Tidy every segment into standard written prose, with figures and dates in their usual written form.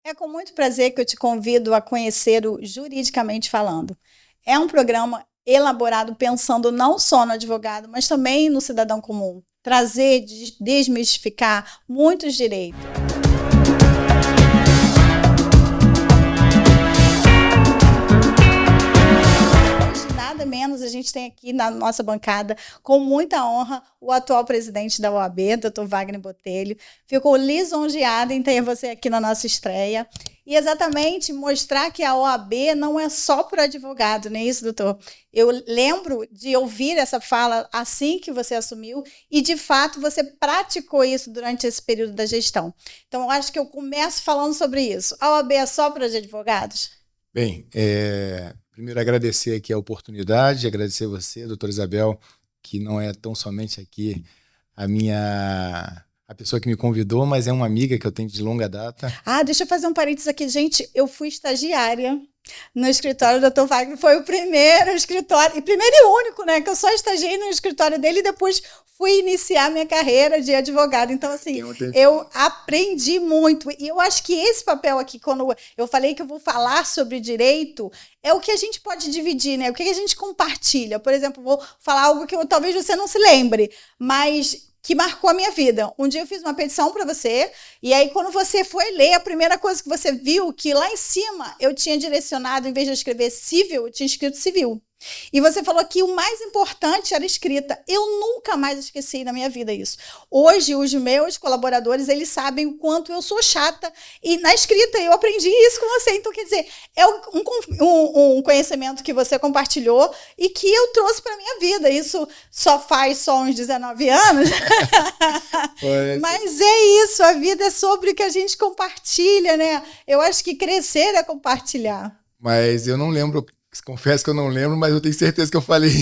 É com muito prazer que eu te convido a conhecer o Juridicamente Falando. É um programa elaborado pensando não só no advogado, mas também no cidadão comum. Trazer, desmistificar muitos direitos. Nada menos, a gente tem aqui na nossa bancada, com muita honra, o atual presidente da OAB, Dr. Wagner Botelho. Fico lisonjeada em ter você aqui na nossa estreia. E exatamente mostrar que a OAB não é só para advogado, não é isso, doutor? Eu lembro de ouvir essa fala assim que você assumiu e, de fato, você praticou isso durante esse período da gestão. Então, eu acho que eu começo falando sobre isso. A OAB é só para os advogados? Bem, primeiro agradecer aqui a oportunidade, agradecer você, doutora Isabel, que não é tão somente aqui a pessoa que me convidou, mas é uma amiga que eu tenho de longa data. Deixa eu fazer um parênteses aqui. Gente, eu fui estagiária no escritório do Dr. Wagner. Foi o primeiro escritório, e primeiro e único, né? Que eu só estagiei no escritório dele e depois fui iniciar minha carreira de advogado. Então, assim, eu aprendi muito. E eu acho que esse papel aqui, quando eu falei que eu vou falar sobre direito, é o que a gente pode dividir, né? O que a gente compartilha. Por exemplo, vou falar algo que talvez você não se lembre, mas que marcou a minha vida. Um dia eu fiz uma petição para você, e aí quando você foi ler, a primeira coisa que você viu, que lá em cima eu tinha direcionado, em vez de eu escrever civil, eu tinha escrito civil. E você falou que o mais importante era a escrita. Eu nunca mais esqueci na minha vida isso. Hoje, os meus colaboradores, eles sabem o quanto eu sou chata. E na escrita, eu aprendi isso com você. Então, quer dizer, é um conhecimento que você compartilhou e que eu trouxe para a minha vida. Isso faz só uns 19 anos. Mas é isso, a vida é sobre o que a gente compartilha, né? Eu acho que crescer é compartilhar. Mas eu não lembro... Confesso que eu não lembro, mas eu tenho certeza que eu falei.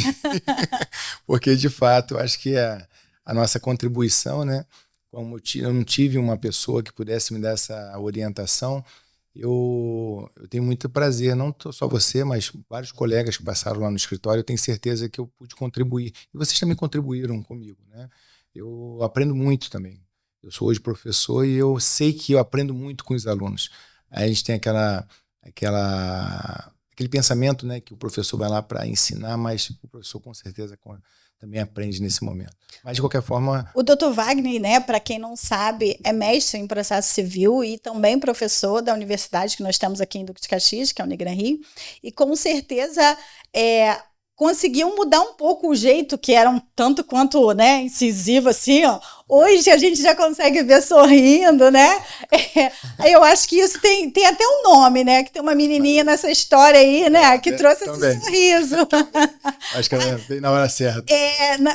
Porque, de fato, eu acho que a nossa contribuição, né? Como eu não tive uma pessoa que pudesse me dar essa orientação, eu tenho muito prazer, não só você, mas vários colegas que passaram lá no escritório, eu tenho certeza que eu pude contribuir. E vocês também contribuíram comigo, né? Eu aprendo muito também. Eu sou hoje professor e eu sei que eu aprendo muito com os alunos. Aí a gente tem aquele pensamento, né, que o professor vai lá para ensinar, mas o professor com certeza também aprende nesse momento. Mas, de qualquer forma... O Dr. Wagner, né, para quem não sabe, é mestre em processo civil e também professor da universidade que nós temos aqui em Duque de Caxias, que é o Unigran Rio, e com certeza conseguiu mudar um pouco o jeito que era um tanto quanto, né, incisivo assim, ó. Hoje a gente já consegue ver sorrindo, né? Eu acho que isso tem até um nome, né? Que tem uma menininha nessa história aí, né? Que trouxe esse sorriso. Acho que ela veio na hora certa.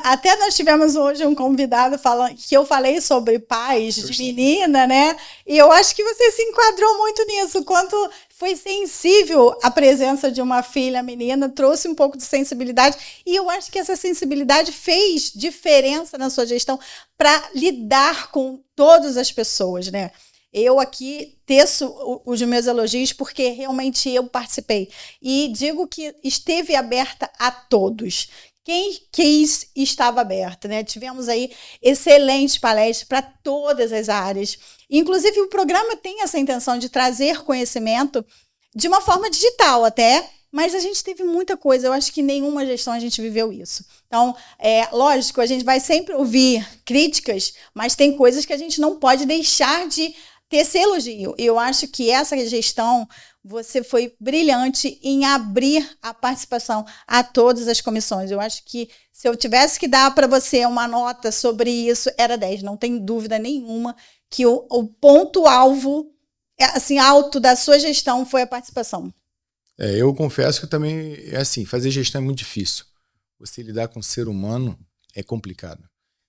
Até nós tivemos hoje um convidado falando que eu falei sobre pais de menina, né? E eu acho que você se enquadrou muito nisso, quanto foi sensível a presença de uma filha menina, trouxe um pouco de sensibilidade, e eu acho que essa sensibilidade fez diferença na sua gestão para lidar com todas as pessoas, né? Eu aqui teço os meus elogios porque realmente eu participei. E digo que esteve aberta a todos. Quem quis estava aberta, né? Tivemos aí excelentes palestras para todas as áreas. Inclusive, o programa tem essa intenção de trazer conhecimento de uma forma digital até, mas a gente teve muita coisa. Eu acho que nenhuma gestão a gente viveu isso. Então, lógico, a gente vai sempre ouvir críticas, mas tem coisas que a gente não pode deixar de ter esse elogio. Eu acho que essa gestão, você foi brilhante em abrir a participação a todas as comissões. Eu acho que se eu tivesse que dar para você uma nota sobre isso, era 10. Não tem dúvida nenhuma que o ponto-alvo assim, alto da sua gestão foi a participação. Eu confesso que também assim, fazer gestão é muito difícil. Você lidar com o ser humano é complicado.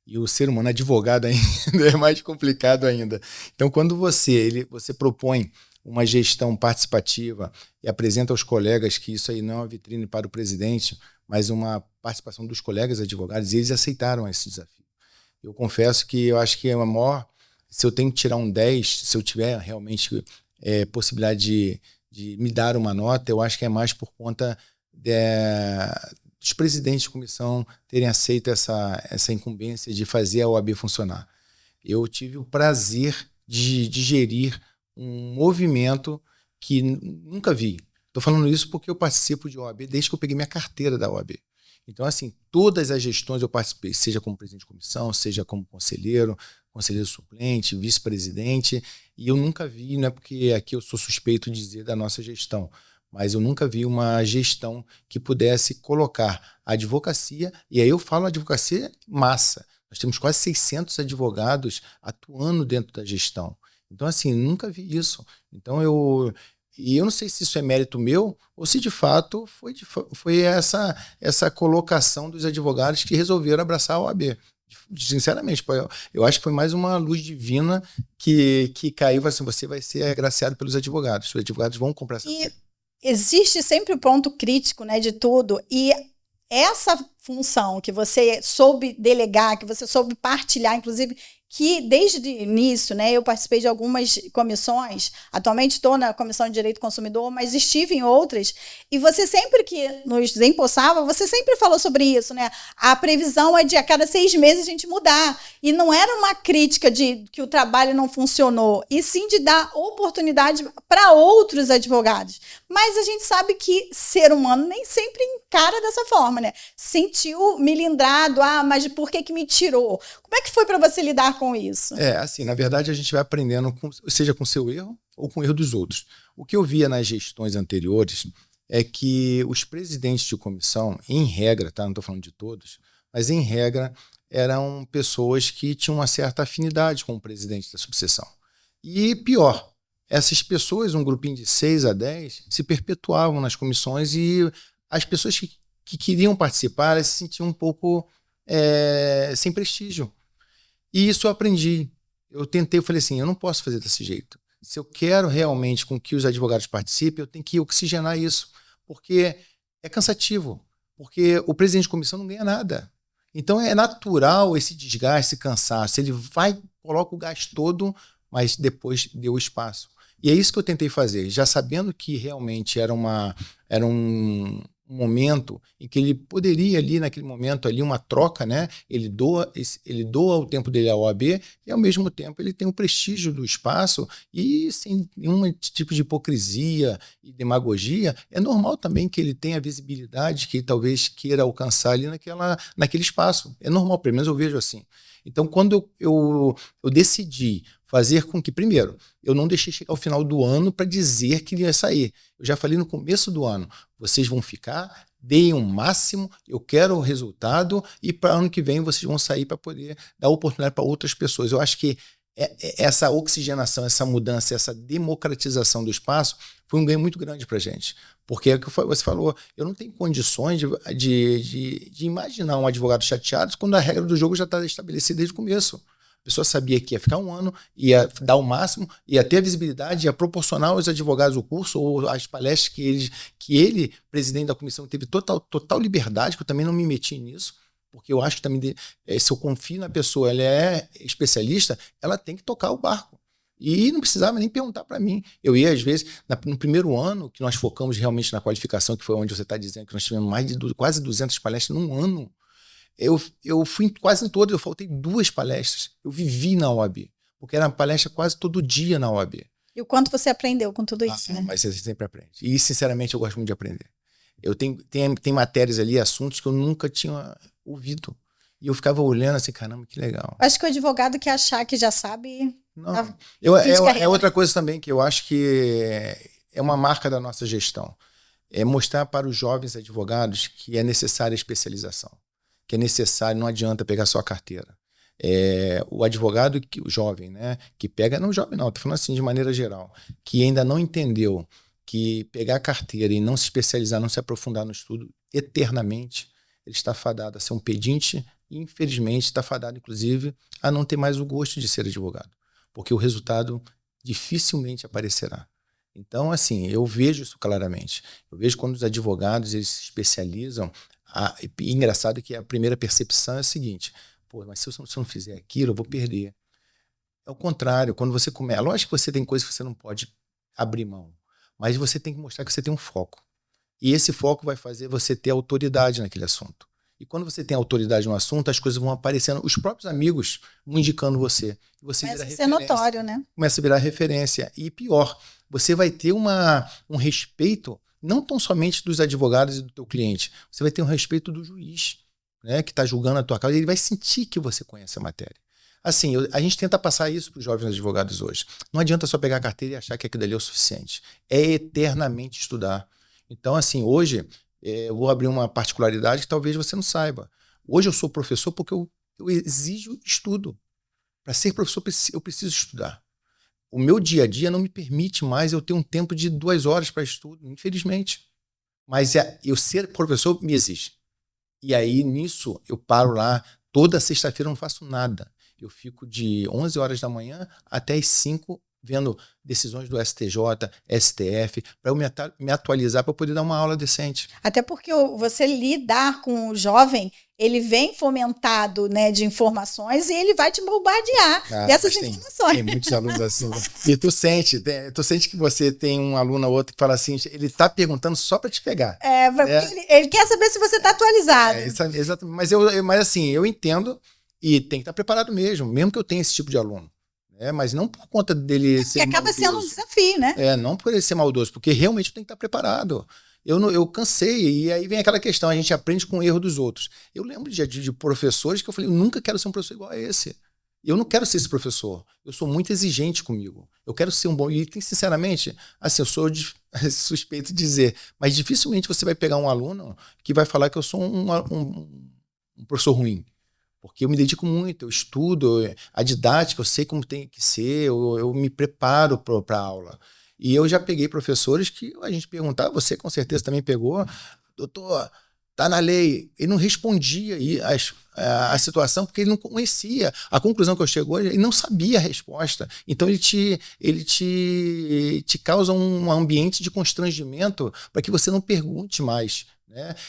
E o ser humano, advogado ainda, é mais complicado ainda. Então, quando você propõe uma gestão participativa e apresenta aos colegas que isso aí não é uma vitrine para o presidente, mas uma participação dos colegas advogados, e eles aceitaram esse desafio. Eu confesso que eu acho que é a maior... Se eu tenho que tirar um 10, se eu tiver realmente possibilidade de me dar uma nota, eu acho que é mais por conta dos presidentes de comissão terem aceito essa incumbência de fazer a OAB funcionar. Eu tive o prazer de gerir um movimento que nunca vi. Estou falando isso porque eu participo de OAB desde que eu peguei minha carteira da OAB. Então, assim, todas as gestões eu participei, seja como presidente de comissão, seja como conselheiro suplente, vice-presidente, e eu nunca vi, não é porque aqui eu sou suspeito de dizer da nossa gestão, mas eu nunca vi uma gestão que pudesse colocar a advocacia, e aí eu falo advocacia massa. Nós temos quase 600 advogados atuando dentro da gestão. Então, assim, nunca vi isso. Então, eu não sei se isso é mérito meu ou se, de fato, foi essa colocação dos advogados que resolveram abraçar a OAB. Sinceramente, eu acho que foi mais uma luz divina que caiu, assim, você vai ser agraciado pelos advogados. Os advogados vão comprar essa coisa. Existe sempre o ponto crítico, né, de tudo, e essa função que você soube delegar, que você soube partilhar, inclusive, que desde o início, né, eu participei de algumas comissões, atualmente estou na Comissão de Direito do Consumidor, mas estive em outras, e você sempre que nos desempossava, você sempre falou sobre isso, né? A previsão é de a cada 6 meses a gente mudar, e não era uma crítica de que o trabalho não funcionou, e sim de dar oportunidade para outros advogados. Mas a gente sabe que ser humano nem sempre encara dessa forma, né? Sentiu melindrado, mas por que me tirou? Como é que foi para você lidar com isso? Assim, na verdade a gente vai aprendendo, seja com o seu erro ou com o erro dos outros. O que eu via nas gestões anteriores é que os presidentes de comissão, em regra, tá? Não estou falando de todos, mas em regra eram pessoas que tinham uma certa afinidade com o presidente da subseção. E pior, essas pessoas, um grupinho de 6 a 10, se perpetuavam nas comissões e as pessoas que queriam participar se sentiam um pouco sem prestígio. E isso eu aprendi. Eu falei assim, eu não posso fazer desse jeito. Se eu quero realmente com que os advogados participem, eu tenho que oxigenar isso, porque é cansativo, porque o presidente de comissão não ganha nada. Então é natural esse desgaste, esse cansaço. Ele coloca o gás todo, mas depois deu espaço. E é isso que eu tentei fazer, já sabendo que realmente era um momento em que ele poderia ali, naquele momento ali, uma troca, né? Ele doa o tempo dele à OAB e, ao mesmo tempo, ele tem o prestígio do espaço e, sem nenhum tipo de hipocrisia e demagogia, é normal também que ele tenha a visibilidade que ele talvez queira alcançar ali naquele espaço. É normal, pelo menos eu vejo assim. Então, quando eu decidi fazer com que, primeiro, eu não deixei chegar ao final do ano para dizer que ia sair. Eu já falei no começo do ano, vocês vão ficar, deem o máximo, eu quero o resultado e para ano que vem vocês vão sair para poder dar oportunidade para outras pessoas. Eu acho que essa oxigenação, essa mudança, essa democratização do espaço foi um ganho muito grande para a gente. Porque é o que você falou, eu não tenho condições de imaginar um advogado chateado quando a regra do jogo já está estabelecida desde o começo. A pessoa sabia que ia ficar 1 ano, ia dar o máximo, ia ter a visibilidade, ia proporcionar aos advogados o curso ou as palestras que ele, presidente da comissão, teve total liberdade, que eu também não me meti nisso, porque eu acho que também, se eu confio na pessoa, ela é especialista, ela tem que tocar o barco. E não precisava nem perguntar para mim. Eu ia, às vezes, no primeiro ano, que nós focamos realmente na qualificação, que foi onde você está dizendo que nós tivemos quase 200 palestras num ano. Eu fui quase em todas, eu faltei 2 palestras. Eu vivi na OAB, porque era uma palestra quase todo dia na OAB. E o quanto você aprendeu com tudo isso, né? Mas você sempre aprende. E, sinceramente, eu gosto muito de aprender. Eu tenho matérias ali, assuntos que eu nunca tinha ouvido. E eu ficava olhando assim, caramba, que legal. Acho que o advogado que achar que já sabe... Não. É outra coisa também que eu acho que é uma marca da nossa gestão. É mostrar para os jovens advogados que é necessária a especialização. Que é necessário, não adianta pegar só a carteira. O advogado, o jovem, né, que pega, não jovem não, estou falando assim de maneira geral, que ainda não entendeu que pegar a carteira e não se especializar, não se aprofundar no estudo eternamente, ele está fadado a ser um pedinte e, infelizmente, está fadado, inclusive, a não ter mais o gosto de ser advogado, porque o resultado dificilmente aparecerá. Então, assim, eu vejo isso claramente. Eu vejo quando os advogados eles se especializam. Engraçado que a primeira percepção é a seguinte: pô, mas se eu não fizer aquilo, eu vou perder. É o contrário, quando você começa. Lógico que você tem coisas que você não pode abrir mão, mas você tem que mostrar que você tem um foco. E esse foco vai fazer você ter autoridade naquele assunto. E quando você tem autoridade no assunto, as coisas vão aparecendo, os próprios amigos vão indicando você. E você Começa vira a ser notório, né? Começa a virar referência. E pior, você vai ter um respeito, não tão somente dos advogados e do teu cliente, você vai ter um respeito do juiz, né, que está julgando a tua causa, e ele vai sentir que você conhece a matéria. Assim, a gente tenta passar isso para os jovens advogados hoje. Não adianta só pegar a carteira e achar que aquilo ali é o suficiente. É eternamente estudar. Então, assim, hoje, eu vou abrir uma particularidade que talvez você não saiba. Hoje eu sou professor porque eu exijo estudo. Para ser professor, eu preciso estudar. O meu dia a dia não me permite mais eu ter um tempo de 2 horas para estudo, infelizmente. Mas eu ser professor me exige. E aí, nisso, eu paro lá. Toda sexta-feira eu não faço nada. Eu fico de 11 horas da manhã até as 5 vendo decisões do STJ, STF, para eu me atualizar, para eu poder dar uma aula decente. Até porque você lidar com o jovem, ele vem fomentado, né, de informações e ele vai te bombardear dessas informações. Tem muitos alunos assim. E tu sente que você tem um aluno ou outro que fala assim, ele está perguntando só para te pegar. Porque ele quer saber se você está atualizado. Exatamente. Mas assim, eu entendo e tem que estar preparado mesmo que eu tenha esse tipo de aluno. Mas não por conta dele ser acaba maldoso. Sendo um desafio, né? Não por ele ser maldoso, porque realmente eu tenho que estar preparado. Eu cansei, e aí vem aquela questão, a gente aprende com o erro dos outros. Eu lembro de professores que eu falei, eu nunca quero ser um professor igual a esse. Eu não quero ser esse professor. Eu sou muito exigente comigo. Eu quero ser um bom... E, sinceramente, assim, eu sou suspeito de dizer, mas dificilmente você vai pegar um aluno que vai falar que eu sou um professor ruim. Porque eu me dedico muito, eu estudo, a didática, eu sei como tem que ser, eu me preparo para a aula. E eu já peguei professores que a gente perguntava, você com certeza também pegou, doutor, tá na lei. Ele não respondia a situação porque ele não conhecia. A conclusão que eu chegou, ele não sabia a resposta. Então ele te causa um ambiente de constrangimento para que você não pergunte mais.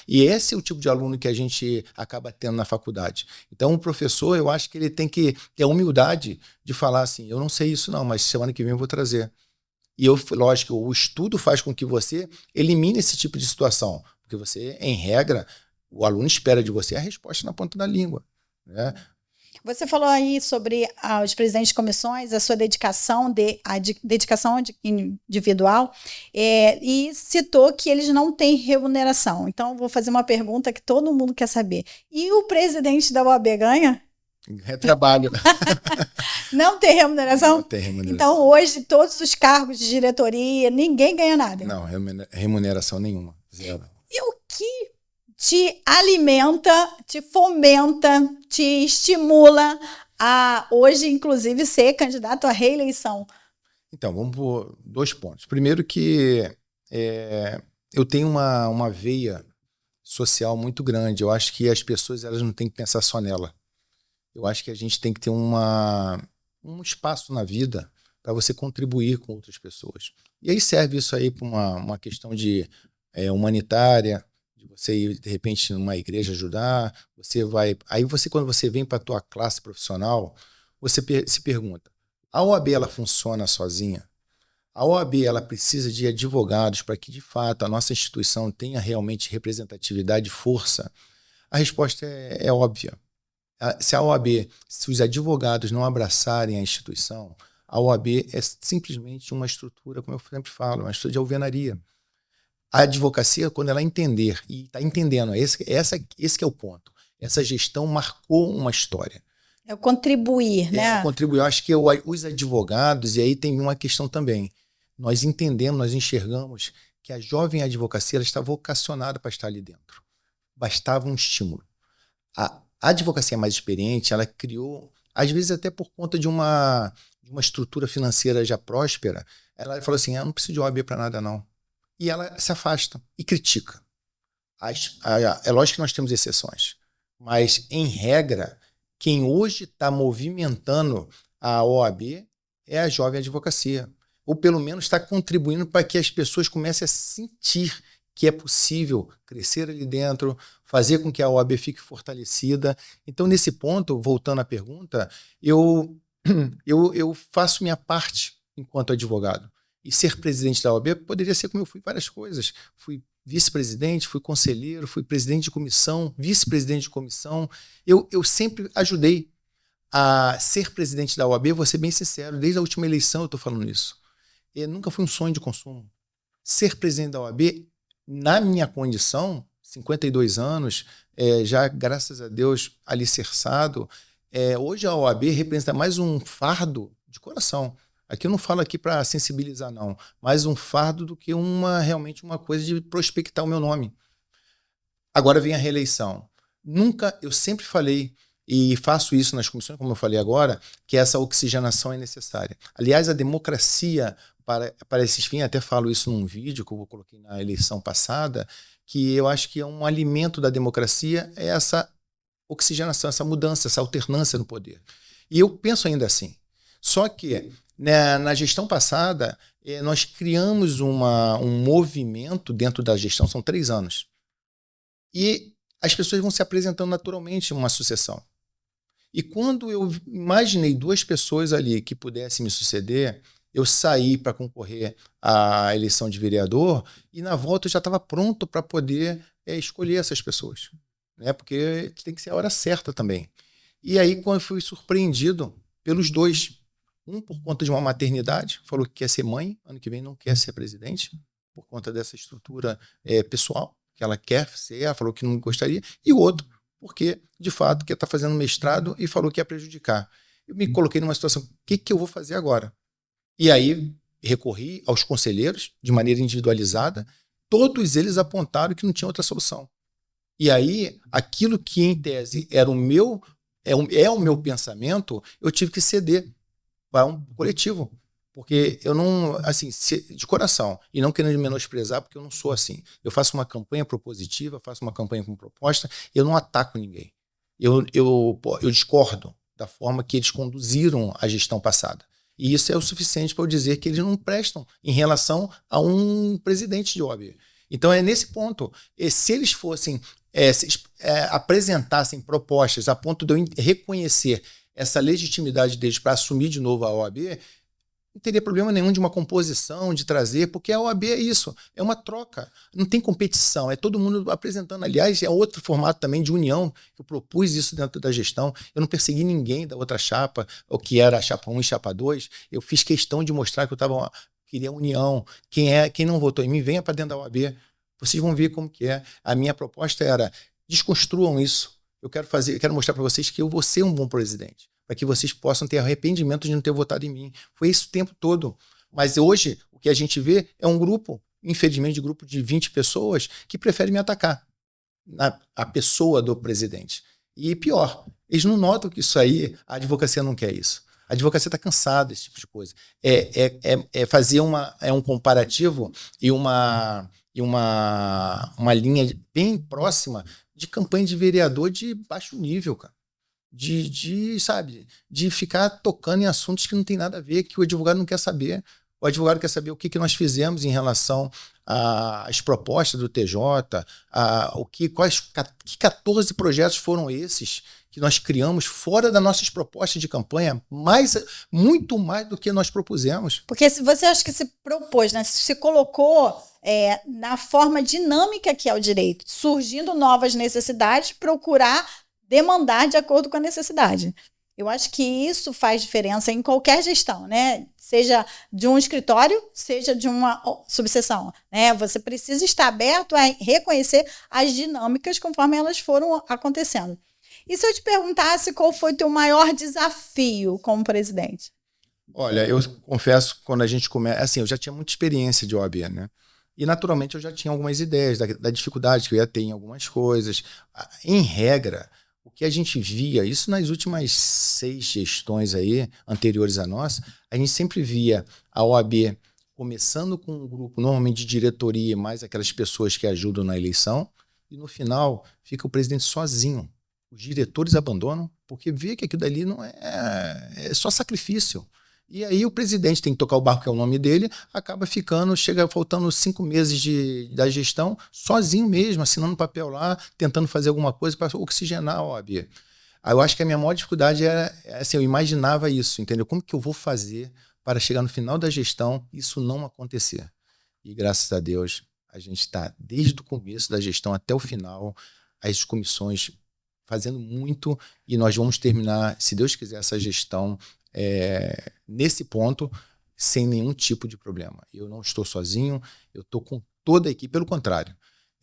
E esse é o tipo de aluno que a gente acaba tendo na faculdade. Então o professor, eu acho que ele tem que ter a humildade de falar assim, eu não sei isso não, mas semana que vem eu vou trazer. E lógico, o estudo faz com que você elimine esse tipo de situação, porque você, em regra, o aluno espera de você a resposta na ponta da língua, né? Você falou aí sobre os presidentes de comissões, a sua dedicação, dedicação individual, e citou que eles não têm remuneração. Então, vou fazer uma pergunta que todo mundo quer saber. E o presidente da OAB ganha? É trabalho. Não tem remuneração? Não tem remuneração. Então, hoje, todos os cargos de diretoria, ninguém ganha nada? Não, remuneração nenhuma. Zero. E o que te alimenta, te fomenta, te estimula a hoje, inclusive, ser candidato à reeleição? Então, vamos por 2 pontos. Primeiro que eu tenho uma veia social muito grande. Eu acho que as pessoas elas não têm que pensar só nela. Eu acho que a gente tem que ter um espaço na vida para você contribuir com outras pessoas. E aí serve isso aí para uma questão de humanitária, você ir, de repente, numa igreja ajudar, quando você vem para a tua classe profissional, você se pergunta, a OAB ela funciona sozinha? A OAB ela precisa de advogados para que, de fato, a nossa instituição tenha realmente representatividade e força? A resposta é óbvia. Se os advogados não abraçarem a instituição, a OAB é simplesmente uma estrutura, como eu sempre falo, uma estrutura de alvenaria. A advocacia, quando ela entender, e está entendendo, esse que é o ponto. Essa gestão marcou uma história. É o contribuir, né? Contribuir. Eu acho que os advogados, e aí tem uma questão também. Nós entendemos, nós enxergamos que a jovem advocacia ela está vocacionada para estar ali dentro. Bastava um estímulo. A advocacia mais experiente, ela criou, às vezes até por conta de uma estrutura financeira já próspera, ela falou assim, eu não preciso de OAB para nada não. E ela se afasta e critica. É lógico que nós temos exceções, mas, em regra, quem hoje está movimentando a OAB é a jovem advocacia. Ou, pelo menos, está contribuindo para que as pessoas comecem a sentir que é possível crescer ali dentro, fazer com que a OAB fique fortalecida. Então, nesse ponto, voltando à pergunta, eu faço minha parte enquanto advogado. E ser presidente da OAB poderia ser como eu fui várias coisas. Fui vice-presidente, fui conselheiro, fui presidente de comissão, vice-presidente de comissão. Eu sempre ajudei a ser presidente da OAB, vou ser bem sincero, desde a última eleição eu estou falando isso. E nunca foi um sonho de consumo. Ser presidente da OAB, na minha condição, 52 anos, já, graças a Deus, alicerçado, hoje a OAB representa mais um fardo de coração. Aqui eu não falo aqui para sensibilizar, não, mais um fardo do que realmente uma coisa de prospectar o meu nome. Agora vem a reeleição. Eu sempre falei, e faço isso nas comissões, como eu falei agora, que essa oxigenação é necessária. Aliás, a democracia, para esses fins, até falo isso num vídeo que eu coloquei na eleição passada, que eu acho que é um alimento da democracia, é essa oxigenação, essa mudança, essa alternância no poder. E eu penso ainda assim. Só que, né, na gestão passada, nós criamos um movimento dentro da gestão, são 3 anos. E as pessoas vão se apresentando naturalmente em uma sucessão. E quando eu imaginei 2 pessoas ali que pudessem me suceder, eu saí para concorrer à eleição de vereador e na volta eu já estava pronto para poder escolher essas pessoas, né? Porque tem que ser a hora certa também. E aí, quando eu fui surpreendido pelos 2, um por conta de uma maternidade, falou que quer ser mãe, ano que vem não quer ser presidente, por conta dessa estrutura pessoal, que ela quer ser, ela falou que não gostaria, e o outro, porque, de fato, quer estar fazendo mestrado e falou que ia prejudicar. Eu me coloquei numa situação, o que eu vou fazer agora? E aí recorri aos conselheiros, de maneira individualizada, todos eles apontaram que não tinha outra solução. E aí, aquilo que em tese era o meu pensamento, eu tive que ceder para um coletivo. Porque eu não, assim, de coração, e não querendo menosprezar, porque eu não sou assim. Eu faço uma campanha propositiva, faço uma campanha com proposta, eu não ataco ninguém. Eu discordo da forma que eles conduziram a gestão passada. E isso é o suficiente para eu dizer que eles não prestam em relação a um presidente de OAB. Então é nesse ponto. Se eles fossem, apresentassem propostas a ponto de eu reconhecer essa legitimidade deles para assumir de novo a OAB, não teria problema nenhum de uma composição, de trazer, porque a OAB é isso, é uma troca, não tem competição, é todo mundo apresentando. Aliás, é outro formato também de união, eu propus isso dentro da gestão, eu não persegui ninguém da outra chapa, o que era a chapa 1 e chapa 2, eu fiz questão de mostrar que eu queria união, quem não votou em mim, venha para dentro da OAB, vocês vão ver como que é. A minha proposta era, desconstruam isso, eu quero mostrar para vocês que eu vou ser um bom presidente, para que vocês possam ter arrependimento de não ter votado em mim. Foi isso o tempo todo. Mas hoje, o que a gente vê é um grupo, infelizmente, grupo de 20 pessoas que preferem me atacar, a pessoa do presidente. E pior, eles não notam que isso aí, a advocacia não quer isso. A advocacia está cansada desse tipo de coisa. Fazer um comparativo e uma linha bem próxima de campanha de vereador de baixo nível, cara. De ficar tocando em assuntos que não tem nada a ver, que o advogado não quer saber. O advogado quer saber o que nós fizemos em relação às propostas do TJ, que 14 projetos foram esses que nós criamos fora das nossas propostas de campanha, muito mais do que nós propusemos. Porque se você acha que se propôs, né, se colocou na forma dinâmica que é o direito, surgindo novas necessidades, procurar demandar de acordo com a necessidade. Eu acho que isso faz diferença em qualquer gestão, né? Seja de um escritório, seja de uma subseção, né? Você precisa estar aberto a reconhecer as dinâmicas conforme elas foram acontecendo. E se eu te perguntasse qual foi o teu maior desafio como presidente? Olha, eu confesso, quando a gente começa... Assim, eu já tinha muita experiência de OAB, né? E, naturalmente, eu já tinha algumas ideias da dificuldade que eu ia ter em algumas coisas. Em regra, o que a gente via, isso nas últimas 6 gestões aí, anteriores à nossa, a gente sempre via a OAB começando com um grupo, normalmente de diretoria, mais aquelas pessoas que ajudam na eleição, e no final fica o presidente sozinho. Os diretores abandonam, porque vê que aquilo dali não é só sacrifício. E aí o presidente tem que tocar o barco, que é o nome dele, acaba chega faltando 5 meses da gestão, sozinho mesmo, assinando papel lá, tentando fazer alguma coisa para oxigenar a OAB. Aí eu acho que a minha maior dificuldade era, assim, eu imaginava isso, entendeu? Como que eu vou fazer para chegar no final da gestão e isso não acontecer? E graças a Deus, A gente está desde o começo da gestão até o final, as comissões fazendo muito, e nós vamos terminar, se Deus quiser, essa gestão nesse ponto, sem nenhum tipo de problema. Eu não estou sozinho, eu estou com toda a equipe, pelo contrário.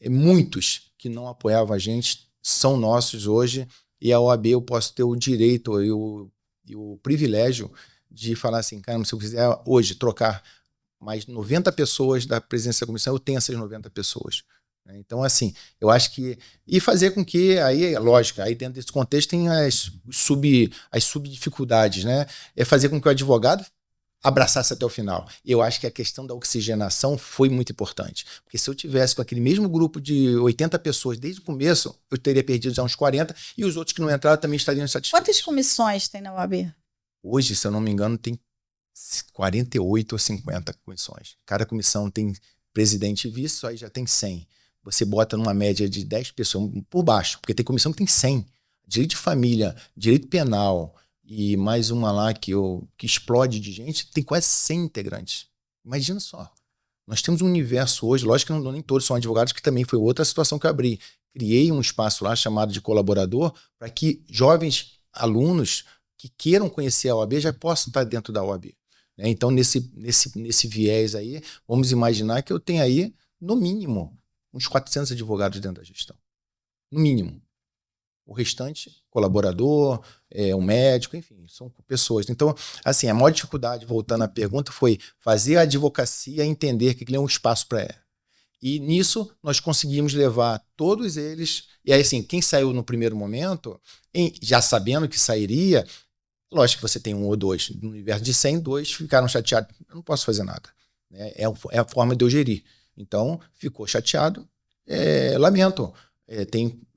Muitos que não apoiavam a gente são nossos hoje, e a OAB eu posso ter o direito e o privilégio de falar assim, cara, se eu quiser hoje trocar mais 90 pessoas da presidência da comissão, eu tenho essas 90 pessoas. Então, assim, eu acho que... E fazer com que, aí, lógico, aí dentro desse contexto tem as subdificuldades, né? É fazer com que o advogado abraçasse até o final. E eu acho que a questão da oxigenação foi muito importante. Porque se eu tivesse com aquele mesmo grupo de 80 pessoas desde o começo, eu teria perdido já uns 40, e os outros que não entraram também estariam insatisfeitos. Quantas comissões tem na OAB? Hoje, se eu não me engano, tem 48 ou 50 comissões. Cada comissão tem presidente e vice, aí já tem 100. Você bota numa média de 10 pessoas por baixo, porque tem comissão que tem 100. Direito de família, direito penal e mais uma lá que explode de gente, tem quase 100 integrantes. Imagina só. Nós temos um universo hoje, lógico que não nem todos são advogados, que também foi outra situação que eu abri. Criei um espaço lá chamado de colaborador para que jovens alunos que queiram conhecer a OAB já possam estar dentro da OAB. Então, nesse viés aí, vamos imaginar que eu tenho aí, no mínimo, uns 400 advogados dentro da gestão. No mínimo. O restante, colaborador, um médico, enfim, são pessoas. Então, assim, a maior dificuldade, voltando à pergunta, foi fazer a advocacia entender que aquele é um espaço para ela. E nisso, nós conseguimos levar todos eles. E aí, assim, quem saiu no primeiro momento, já sabendo que sairia, lógico que você tem um ou dois. No universo de 100, 2 ficaram chateados. Eu não posso fazer nada. É a forma de eu gerir. Então, ficou chateado, lamento.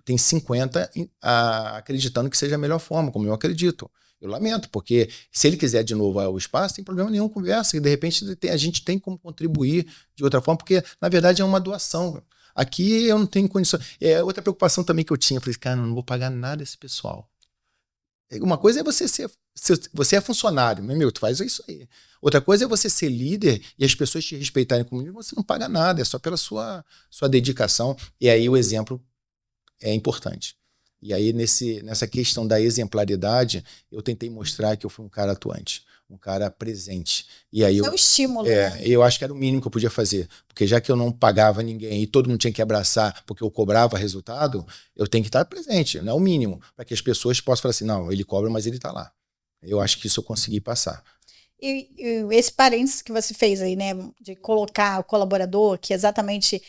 Tem 50 acreditando que seja a melhor forma, como eu acredito. Eu lamento, porque se ele quiser de novo o espaço, tem problema nenhum, conversa, e de repente a gente tem como contribuir de outra forma, porque na verdade é uma doação. Aqui eu não tenho condição. Outra preocupação também que eu tinha, eu falei, cara, não vou pagar nada a esse pessoal. Uma coisa é você é funcionário, meu, tu faz isso aí. Outra coisa é você ser líder e as pessoas te respeitarem como líder, você não paga nada, é só pela sua dedicação. E aí o exemplo é importante. E aí nessa questão da exemplaridade, eu tentei mostrar que eu fui um cara atuante, um cara presente. E aí é o estímulo. Né? Eu acho que era o mínimo que eu podia fazer, porque já que eu não pagava ninguém e todo mundo tinha que abraçar porque eu cobrava resultado, eu tenho que estar presente, não é o mínimo, para que as pessoas possam falar assim, não, ele cobra, mas ele está lá. Eu acho que isso eu consegui passar. E esse parênteses que você fez aí, né, de colocar o colaborador, que exatamente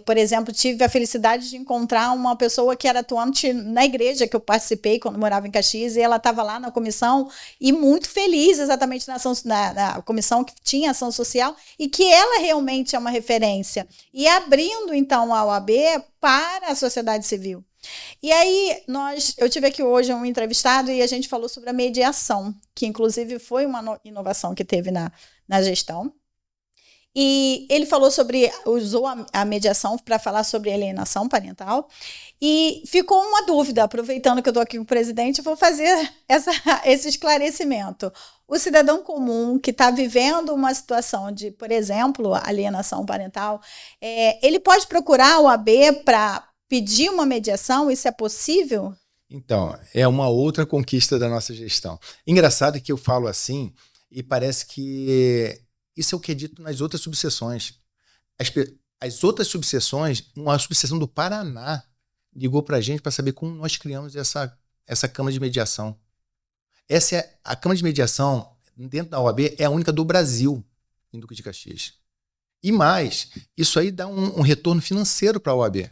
por exemplo, tive a felicidade de encontrar uma pessoa que era atuante na igreja que eu participei quando morava em Caxias, e ela estava lá na comissão e muito feliz exatamente na comissão que tinha ação social, e que ela realmente é uma referência. E abrindo, então, a OAB para a sociedade civil. E aí, eu tive aqui hoje um entrevistado e a gente falou sobre a mediação, que inclusive foi uma inovação que teve na gestão. E ele usou a mediação para falar sobre alienação parental, e ficou uma dúvida, aproveitando que eu estou aqui com o presidente, eu vou fazer esse esclarecimento. O cidadão comum que está vivendo uma situação de, por exemplo, alienação parental, ele pode procurar a OAB para pedir uma mediação? Isso é possível? Então, é uma outra conquista da nossa gestão. Engraçado que eu falo assim e parece que isso é o que é dito nas outras subseções. As outras subseções, uma subseção do Paraná ligou para a gente para saber como nós criamos essa Câmara de Mediação. A Câmara de Mediação, dentro da OAB, é a única do Brasil, em Duque de Caxias. E mais, isso aí dá um retorno financeiro para a OAB.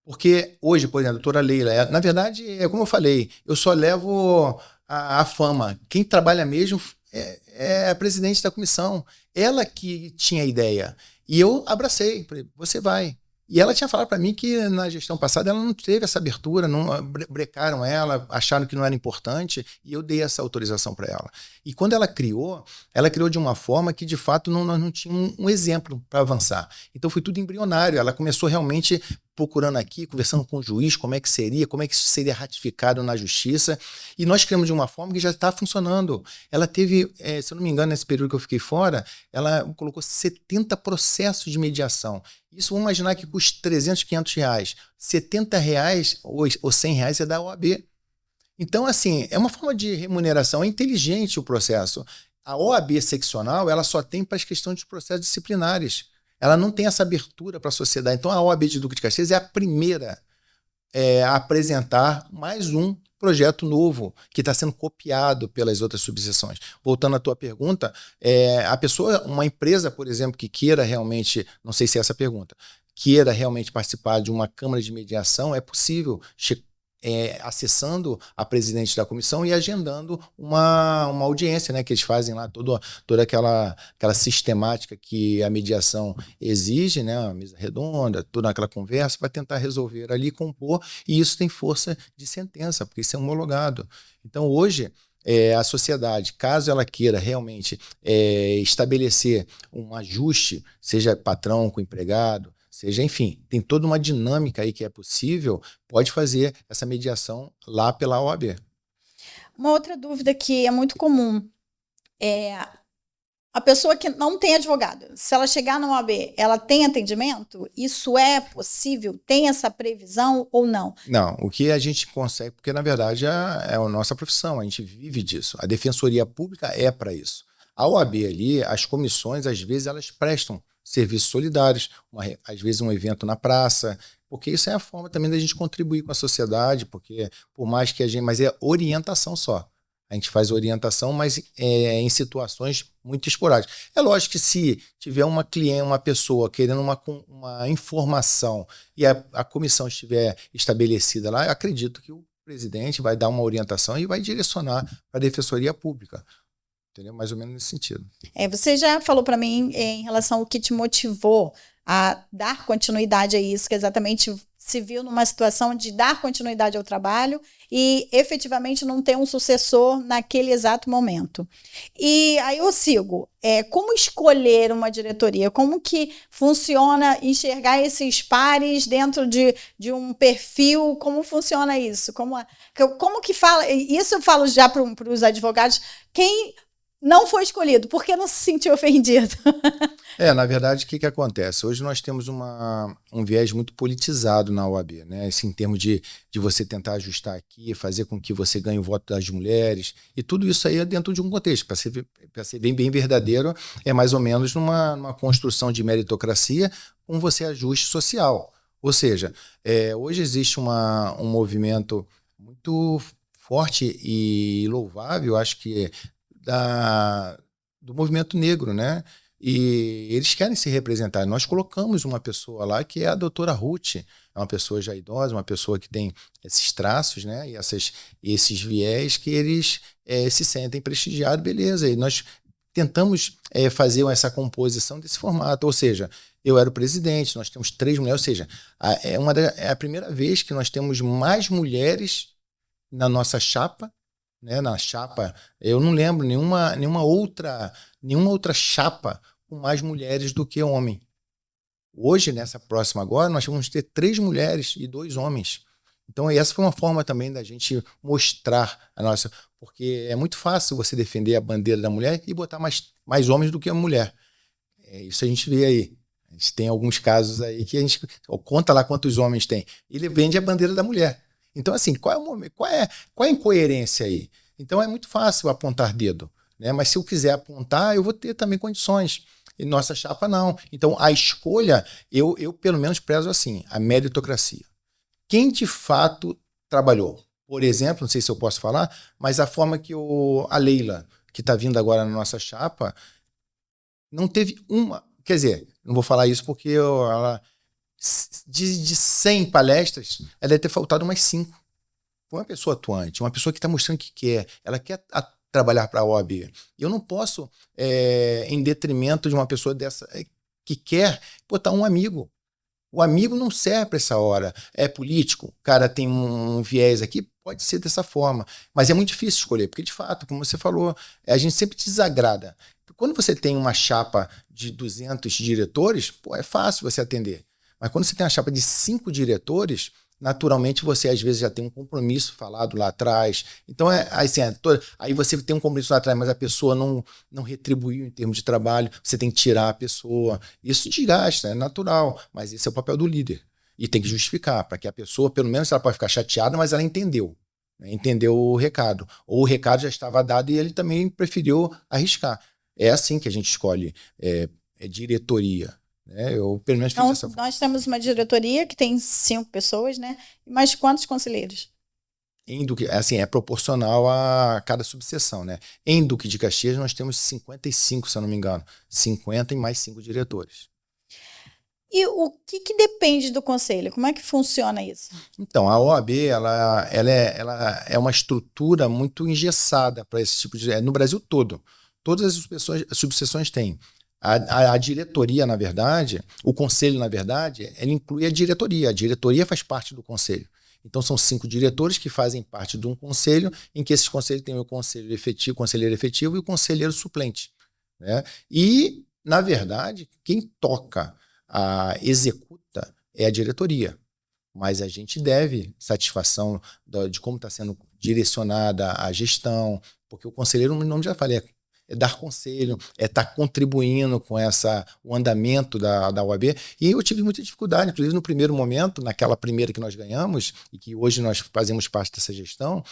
Porque hoje, por exemplo, a doutora Leila, na verdade, como eu falei, eu só levo a fama. Quem trabalha mesmo é a presidente da comissão. Ela que tinha a ideia. E eu abracei, falei, você vai. E ela tinha falado para mim que na gestão passada ela não teve essa abertura, não brecaram ela, acharam que não era importante, e eu dei essa autorização para ela. E quando ela criou de uma forma que de fato nós não tínhamos um exemplo para avançar. Então foi tudo embrionário, ela começou realmente procurando aqui, conversando com o juiz, como é que isso seria ratificado na justiça, e nós criamos de uma forma que já está funcionando. Ela teve, se eu não me engano, nesse período que eu fiquei fora, ela colocou 70 processos de mediação. Isso, vamos imaginar que custa 300, 500 reais. 70 reais ou 100 reais é da OAB. Então, assim, é uma forma de remuneração, é inteligente o processo. A OAB seccional, ela só tem para as questões de processos disciplinares. Ela não tem essa abertura para a sociedade. Então, a OAB de Duque de Caxias é a primeira a apresentar mais um projeto novo que está sendo copiado pelas outras subseções. Voltando à tua pergunta, a pessoa, uma empresa, por exemplo, que queira realmente, não sei se é essa a pergunta, queira realmente participar de uma câmara de mediação, é possível acessando a presidente da comissão e agendando uma audiência, né, que eles fazem lá, toda aquela sistemática que a mediação exige, né, uma mesa redonda, toda aquela conversa para tentar resolver ali, compor, e isso tem força de sentença, porque isso é homologado. Então, hoje, a sociedade, caso ela queira realmente estabelecer um ajuste, seja patrão com empregado, seja, enfim, tem toda uma dinâmica aí que é possível, pode fazer essa mediação lá pela OAB. Uma outra dúvida que é muito comum é a pessoa que não tem advogado, se ela chegar na OAB, ela tem atendimento? Isso é possível? Tem essa previsão ou não? Não, o que a gente consegue, porque na verdade é a nossa profissão, a gente vive disso. A Defensoria Pública é para isso. A OAB ali, as comissões, às vezes, elas prestam serviços solidários, às vezes um evento na praça, porque isso é a forma também da gente contribuir com a sociedade, porque por mais que a gente, mas é orientação só. A gente faz orientação, mas em situações muito esporádicas. É lógico que se tiver uma pessoa querendo uma informação e a comissão estiver estabelecida lá, eu acredito que o presidente vai dar uma orientação e vai direcionar para a Defensoria Pública. Entendeu? Mais ou menos nesse sentido. Você já falou para mim em relação ao que te motivou a dar continuidade a isso, que exatamente se viu numa situação de dar continuidade ao trabalho e efetivamente não ter um sucessor naquele exato momento. E aí eu sigo. Como escolher uma diretoria? Como que funciona enxergar esses pares dentro de um perfil? Como funciona isso? Como que fala? Isso eu falo já para os advogados. Quem não foi escolhido, por que não se sentiu ofendido? Na verdade, o que acontece? Hoje nós temos um viés muito politizado na OAB, né? Assim, em termos de você tentar ajustar aqui, fazer com que você ganhe o voto das mulheres, e tudo isso aí é dentro de um contexto. Para ser bem verdadeiro, é mais ou menos numa construção de meritocracia com você ajuste social. Ou seja, hoje existe um movimento muito forte e louvável, acho que do movimento negro, né? E eles querem se representar. Nós colocamos uma pessoa lá que é a doutora Ruth, é uma pessoa já idosa, uma pessoa que tem esses traços, né? E esses viés que eles se sentem prestigiados, beleza. E nós tentamos fazer essa composição desse formato, ou seja, eu era o presidente, nós temos 3 mulheres, ou seja, é a primeira vez que nós temos mais mulheres na nossa chapa, né, na chapa, eu não lembro nenhuma outra chapa com mais mulheres do que homem. Hoje, nessa próxima agora, nós vamos ter 3 mulheres e 2 homens. Então, essa foi uma forma também da gente mostrar a nossa... Porque é muito fácil você defender a bandeira da mulher e botar mais homens do que a mulher. Isso a gente vê aí. A gente tem alguns casos aí que a gente conta lá quantos homens tem. Ele vende a bandeira da mulher. Então, assim, qual é a incoerência aí? Então, é muito fácil apontar dedo, né? Mas se eu quiser apontar, eu vou ter também condições. E nossa chapa, não. Então, a escolha, eu pelo menos prezo assim, a meritocracia. Quem de fato trabalhou? Por exemplo, não sei se eu posso falar, mas a forma que a Leila, que está vindo agora na nossa chapa, não teve uma... Quer dizer, não vou falar isso porque ela... De 100 palestras, ela deve ter faltado umas 5. Foi uma pessoa atuante, uma pessoa que está mostrando que quer. Ela quer trabalhar para a OAB. Eu não posso, em detrimento de uma pessoa dessa que quer, botar um amigo. O amigo não serve para essa hora. É político, o cara tem um viés aqui, pode ser dessa forma. Mas é muito difícil escolher, porque, de fato, como você falou, a gente sempre desagrada. Quando você tem uma chapa de 200 diretores, é fácil você atender. Mas quando você tem uma chapa de 5 diretores, naturalmente você às vezes já tem um compromisso falado lá atrás. Então, aí você tem um compromisso lá atrás, mas a pessoa não retribuiu em termos de trabalho, você tem que tirar a pessoa. Isso desgasta, é natural, mas esse é o papel do líder. E tem que justificar, para que a pessoa, pelo menos ela pode ficar chateada, mas ela entendeu. Né? Entendeu o recado. Ou o recado já estava dado e ele também preferiu arriscar. É assim que a gente escolhe diretoria. Eu, pelo menos, fiz essa forma. Nós temos uma diretoria que tem 5 pessoas, né? Mas quantos conselheiros? Assim, é proporcional a cada subseção, né? Em Duque de Caxias, nós temos 55, se eu não me engano. 50 e mais 5 diretores. E o que depende do conselho? Como é que funciona isso? Então, a OAB ela é uma estrutura muito engessada para esse tipo de... No Brasil todo. Todas as subseções têm. A diretoria, na verdade, o conselho, na verdade, ele inclui a diretoria. A diretoria faz parte do conselho. Então, são 5 diretores que fazem parte de um conselho, em que esses conselhos têm o conselheiro efetivo e o conselheiro suplente. Né? E, na verdade, quem toca, executa, é a diretoria. Mas a gente deve satisfação de como está sendo direcionada a gestão, porque o conselheiro, o nome já falei, é dar conselho, é estar contribuindo com o andamento da OAB. E eu tive muita dificuldade, inclusive no primeiro momento, naquela primeira que nós ganhamos, e que hoje nós fazemos parte dessa gestão,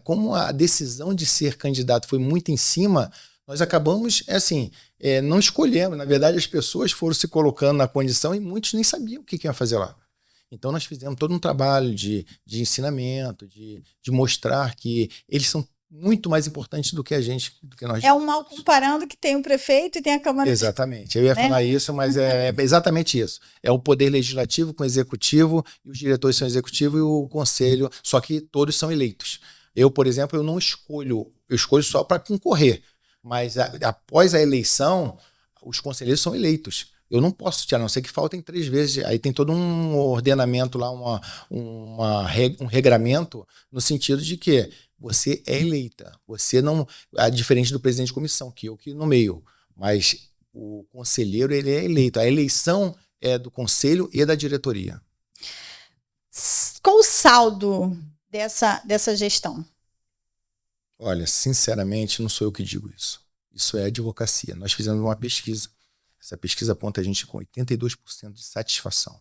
como a decisão de ser candidato foi muito em cima, nós acabamos, não escolhemos. Na verdade, as pessoas foram se colocando na condição e muitos nem sabiam o que iam fazer lá. Então, nós fizemos todo um trabalho de ensinamento, de mostrar que eles são muito mais importante do que a gente, do que nós. É um mal comparando que tem o prefeito e tem a Câmara. Exatamente. Eu ia falar isso, mas é exatamente isso. É o poder legislativo com o executivo, e os diretores são executivo e o conselho, só que todos são eleitos. Eu, por exemplo, eu não escolho, eu escolho só para concorrer, mas após a eleição, os conselheiros são eleitos. Eu não posso tirar, a não ser que faltem 3 vezes. Aí tem todo um ordenamento lá, um regramento, no sentido de que você é eleita. Você não. Diferente do presidente de comissão, que eu que nomeio. Mas o conselheiro, ele é eleito. A eleição é do conselho e da diretoria. Qual o saldo dessa gestão? Olha, sinceramente, não sou eu que digo isso. Isso é advocacia. Nós fizemos uma pesquisa. Essa pesquisa aponta a gente com 82% de satisfação.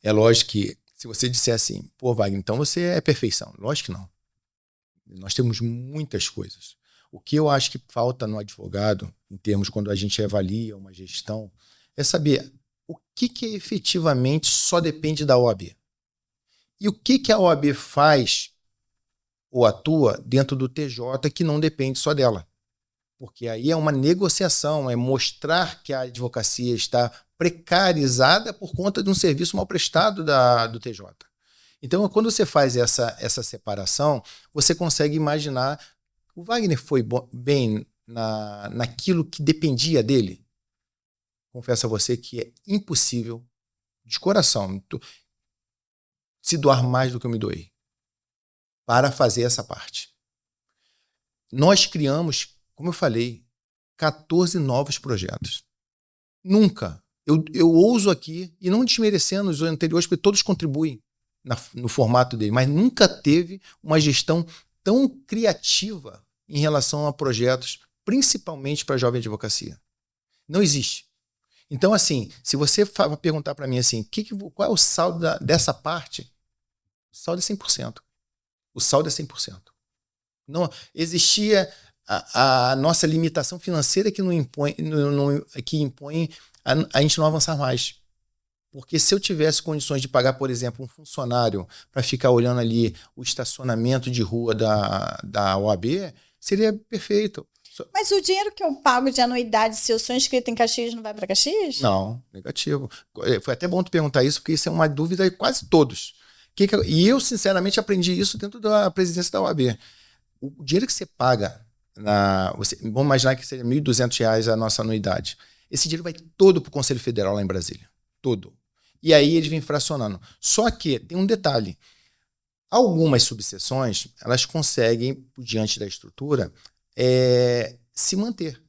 É lógico que, se você disser assim, pô, Wagner, então você é perfeição. Lógico que não. Nós temos muitas coisas. O que eu acho que falta no advogado, em termos quando a gente avalia uma gestão, é saber o que efetivamente só depende da OAB. E o que a OAB faz ou atua dentro do TJ que não depende só dela. Porque aí é uma negociação, é mostrar que a advocacia está precarizada por conta de um serviço mal prestado do TJ. Então, quando você faz essa separação, você consegue imaginar, o Wagner foi bem naquilo que dependia dele? Confesso a você que é impossível, de coração, se doar mais do que eu me doei, para fazer essa parte. Nós criamos, como eu falei, 14 novos projetos. Nunca. Eu ouso aqui, e não desmerecendo os anteriores, porque todos contribuem no formato dele, mas nunca teve uma gestão tão criativa em relação a projetos, principalmente para a jovem advocacia. Não existe. Então, assim, se você perguntar para mim assim, qual é o saldo dessa parte? O saldo é 100%. O saldo é 100%. Não existia a nossa limitação financeira que impõe a gente não avançar mais. Porque se eu tivesse condições de pagar, por exemplo, um funcionário para ficar olhando ali o estacionamento de rua da OAB, seria perfeito. Mas o dinheiro que eu pago de anuidade, se eu sou inscrito em Caxias, não vai para Caxias? Não, negativo. Foi até bom tu perguntar isso, porque isso é uma dúvida de quase todos. E eu, sinceramente, aprendi isso dentro da presidência da OAB. O dinheiro que você paga, vamos imaginar que seja R$ 1.200 a nossa anuidade. Esse dinheiro vai todo para o Conselho Federal lá em Brasília. Todo. E aí eles vêm fracionando. Só que tem um detalhe. Algumas subseções, elas conseguem, diante da estrutura, se manter.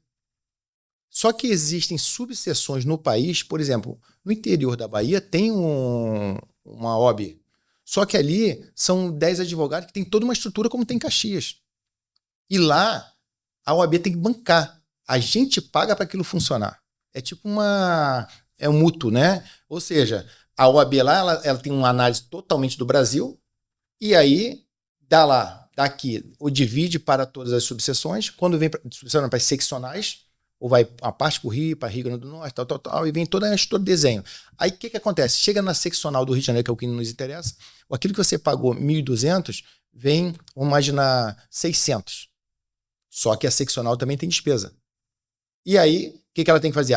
Só que existem subseções no país, por exemplo, no interior da Bahia tem uma OAB. Só que ali são 10 advogados que têm toda uma estrutura como tem em Caxias. E lá, a OAB tem que bancar. A gente paga para aquilo funcionar. É tipo é um mútuo, né? Ou seja, a OAB lá, ela tem uma análise totalmente do Brasil, e aí daqui, o divide para todas as subseções. Quando vem para as seccionais, ou vai a parte para o Rio, para Rio Grande do Norte, tal, e vem todo o desenho. Aí o que acontece? Chega na seccional do Rio de Janeiro, que é o que nos interessa, aquilo que você pagou 1.200, vem, vamos imaginar, 600. Só que a seccional também tem despesa. E aí, o que ela tem que fazer?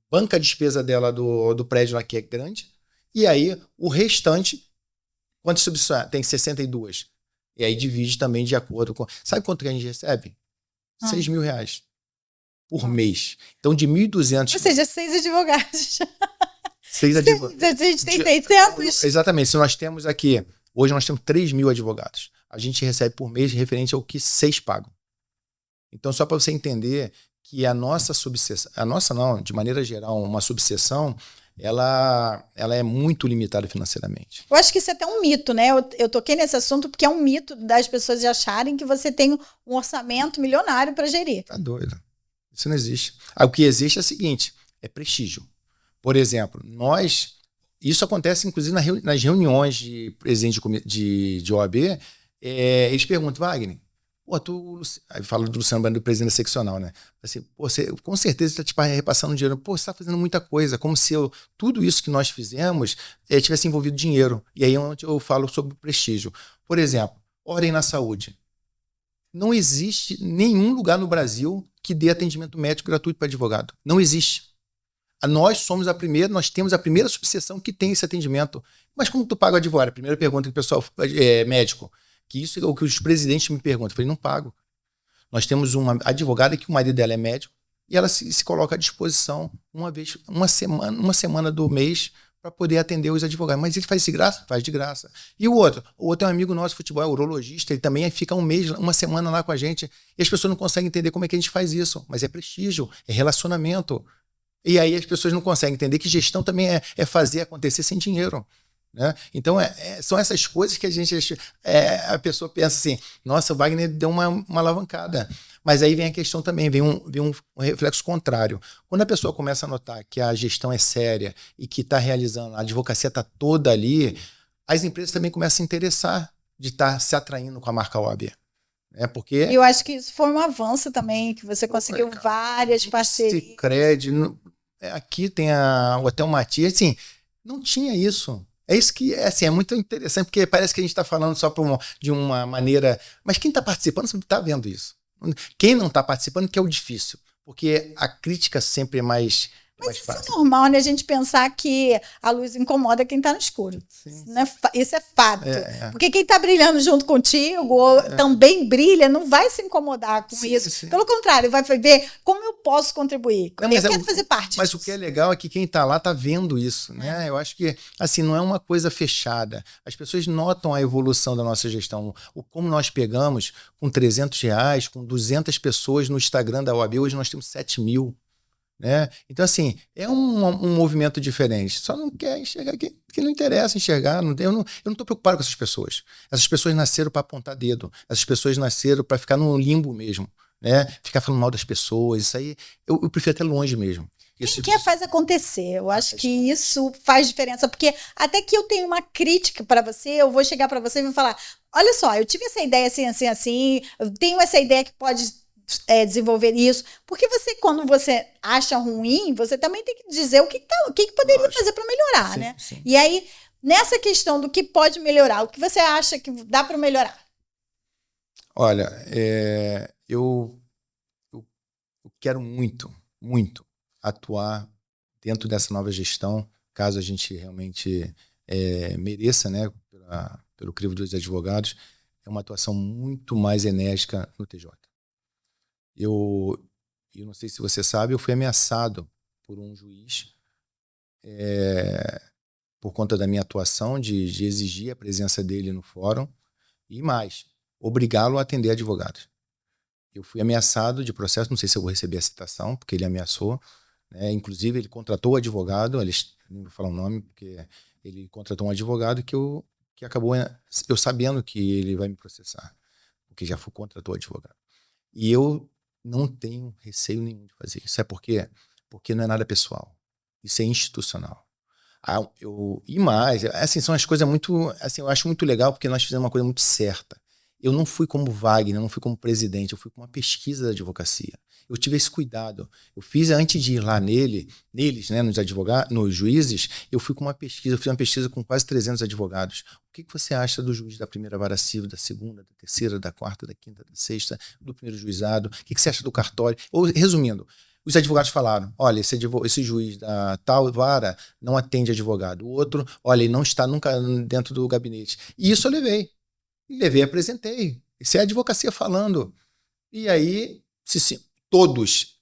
Banca a despesa dela do prédio lá, que é grande, e aí o restante, quantas subseções? Tem 62. E aí divide também de acordo com... Sabe quanto que a gente recebe? R$6.000 por mês. Então, de 1.200... Ou seja, 6 advogados. 6 advogados. A gente tem 600. Exatamente. Se nós temos aqui... Hoje nós temos 3.000 advogados. A gente recebe por mês referente ao que 6 pagam. Então, só para você entender que a nossa subseção... A nossa não, de maneira geral, uma subseção... Ela é muito limitada financeiramente. Eu acho que isso é até um mito, né? Eu toquei nesse assunto porque é um mito das pessoas acharem que você tem um orçamento milionário para gerir. Tá doido. Isso não existe. O que existe é o seguinte, é prestígio. Por exemplo, isso acontece inclusive nas reuniões de presidente de OAB, eles perguntam, Wagner, aí fala do Luciano Bando, do presidente da seccional, né? Assim, você com certeza está te repassando dinheiro. Você está fazendo muita coisa, como se tudo isso que nós fizemos tivesse envolvido dinheiro. E aí é onde eu falo sobre o prestígio. Por exemplo, Ordem na Saúde. Não existe nenhum lugar no Brasil que dê atendimento médico gratuito para advogado. Não existe. Nós temos a primeira subseção que tem esse atendimento. Mas como tu paga o advogado? A primeira pergunta que o pessoal médico. Que isso é o que os presidentes me perguntam. Eu falei, não pago. Nós temos uma advogada que o marido dela é médico e ela se coloca à disposição uma semana do mês para poder atender os advogados. Mas ele faz de graça? Faz de graça. E o outro? O outro é um amigo nosso de futebol, é urologista, ele também fica um mês, uma semana lá com a gente e as pessoas não conseguem entender como é que a gente faz isso. Mas é prestígio, é relacionamento. E aí as pessoas não conseguem entender que gestão também é fazer acontecer sem dinheiro. Né? Então, são essas coisas que a pessoa pensa assim, nossa, o Wagner deu uma alavancada. Mas aí vem a questão também, vem um reflexo contrário. Quando a pessoa começa a notar que a gestão é séria e que está realizando, a advocacia está toda ali, as empresas também começam a se interessar de estar se atraindo com a marca OAB. Porque eu acho que isso foi um avanço também, que você conseguiu várias parcerias. Sicredi, aqui tem até o Matias, assim, não tinha isso. É isso que assim, é muito interessante, porque parece que a gente está falando só de uma maneira... Mas quem está participando sempre está vendo isso. Quem não está participando que é o difícil, porque a crítica sempre é mais fácil. Isso é normal, né? A gente pensar que a luz incomoda quem está no escuro. Isso é fato. Porque quem está brilhando junto contigo ou também brilha, não vai se incomodar com isso. Sim. Pelo contrário, vai ver como eu posso contribuir. Eu quero fazer parte Mas disso. O que é legal é que quem está lá está vendo isso. Né? Eu acho que assim, não é uma coisa fechada. As pessoas notam a evolução da nossa gestão. Como nós pegamos com R$300, com 200 pessoas no Instagram da OAB, hoje nós temos 7.000. Né? Então, assim, é um movimento diferente. Só não quer enxergar que não interessa enxergar. Eu não estou preocupado com essas pessoas. Essas pessoas nasceram para apontar dedo. Essas pessoas nasceram para ficar no limbo mesmo. Né? Ficar falando mal das pessoas. Isso aí, eu prefiro até longe mesmo. Quem quer faz acontecer. Eu acho que isso faz diferença. Porque até que eu tenho uma crítica para você, eu vou chegar para você e vou falar, olha só, eu tive essa ideia assim, eu tenho essa ideia que pode... desenvolver isso, porque quando você acha ruim, você também tem que dizer o que poderia fazer para melhorar, né? Sim. E aí, nessa questão do que pode melhorar, o que você acha que dá para melhorar? Olha, eu quero muito, muito atuar dentro dessa nova gestão, caso a gente realmente mereça, né, pelo crivo dos advogados, é uma atuação muito mais enérgica no TJ. Eu não sei se você sabe, eu fui ameaçado por um juiz por conta da minha atuação, de exigir a presença dele no fórum e mais, obrigá-lo a atender advogados. eu fui ameaçado de processo, não sei se eu vou receber a citação, porque ele ameaçou, né? Inclusive ele contratou o advogado, não vou falar o nome, porque ele contratou um advogado que acabou eu sabendo que ele vai me processar, porque já contratou o advogado. E eu não tenho receio nenhum de fazer isso. Sabe por quê? Porque não é nada pessoal. Isso é institucional. E mais, assim, são as coisas muito... Assim, eu acho muito legal porque nós fizemos uma coisa muito certa. Eu não fui como Wagner, eu não fui como presidente, eu fui com uma pesquisa da advocacia. Eu tive esse cuidado. Eu fiz, antes de ir lá neles, né, nos advogados, nos juízes, eu fui com uma pesquisa, eu fiz uma pesquisa com quase 300 advogados. O que você acha do juiz da primeira vara civil, da segunda, da terceira, da quarta, da quinta, da sexta, do primeiro juizado? O que você acha do cartório? Resumindo, os advogados falaram, olha, esse juiz da tal vara não atende advogado. O outro, olha, ele não está nunca dentro do gabinete. E isso eu levei. E apresentei. Isso é a advocacia falando. E aí, todos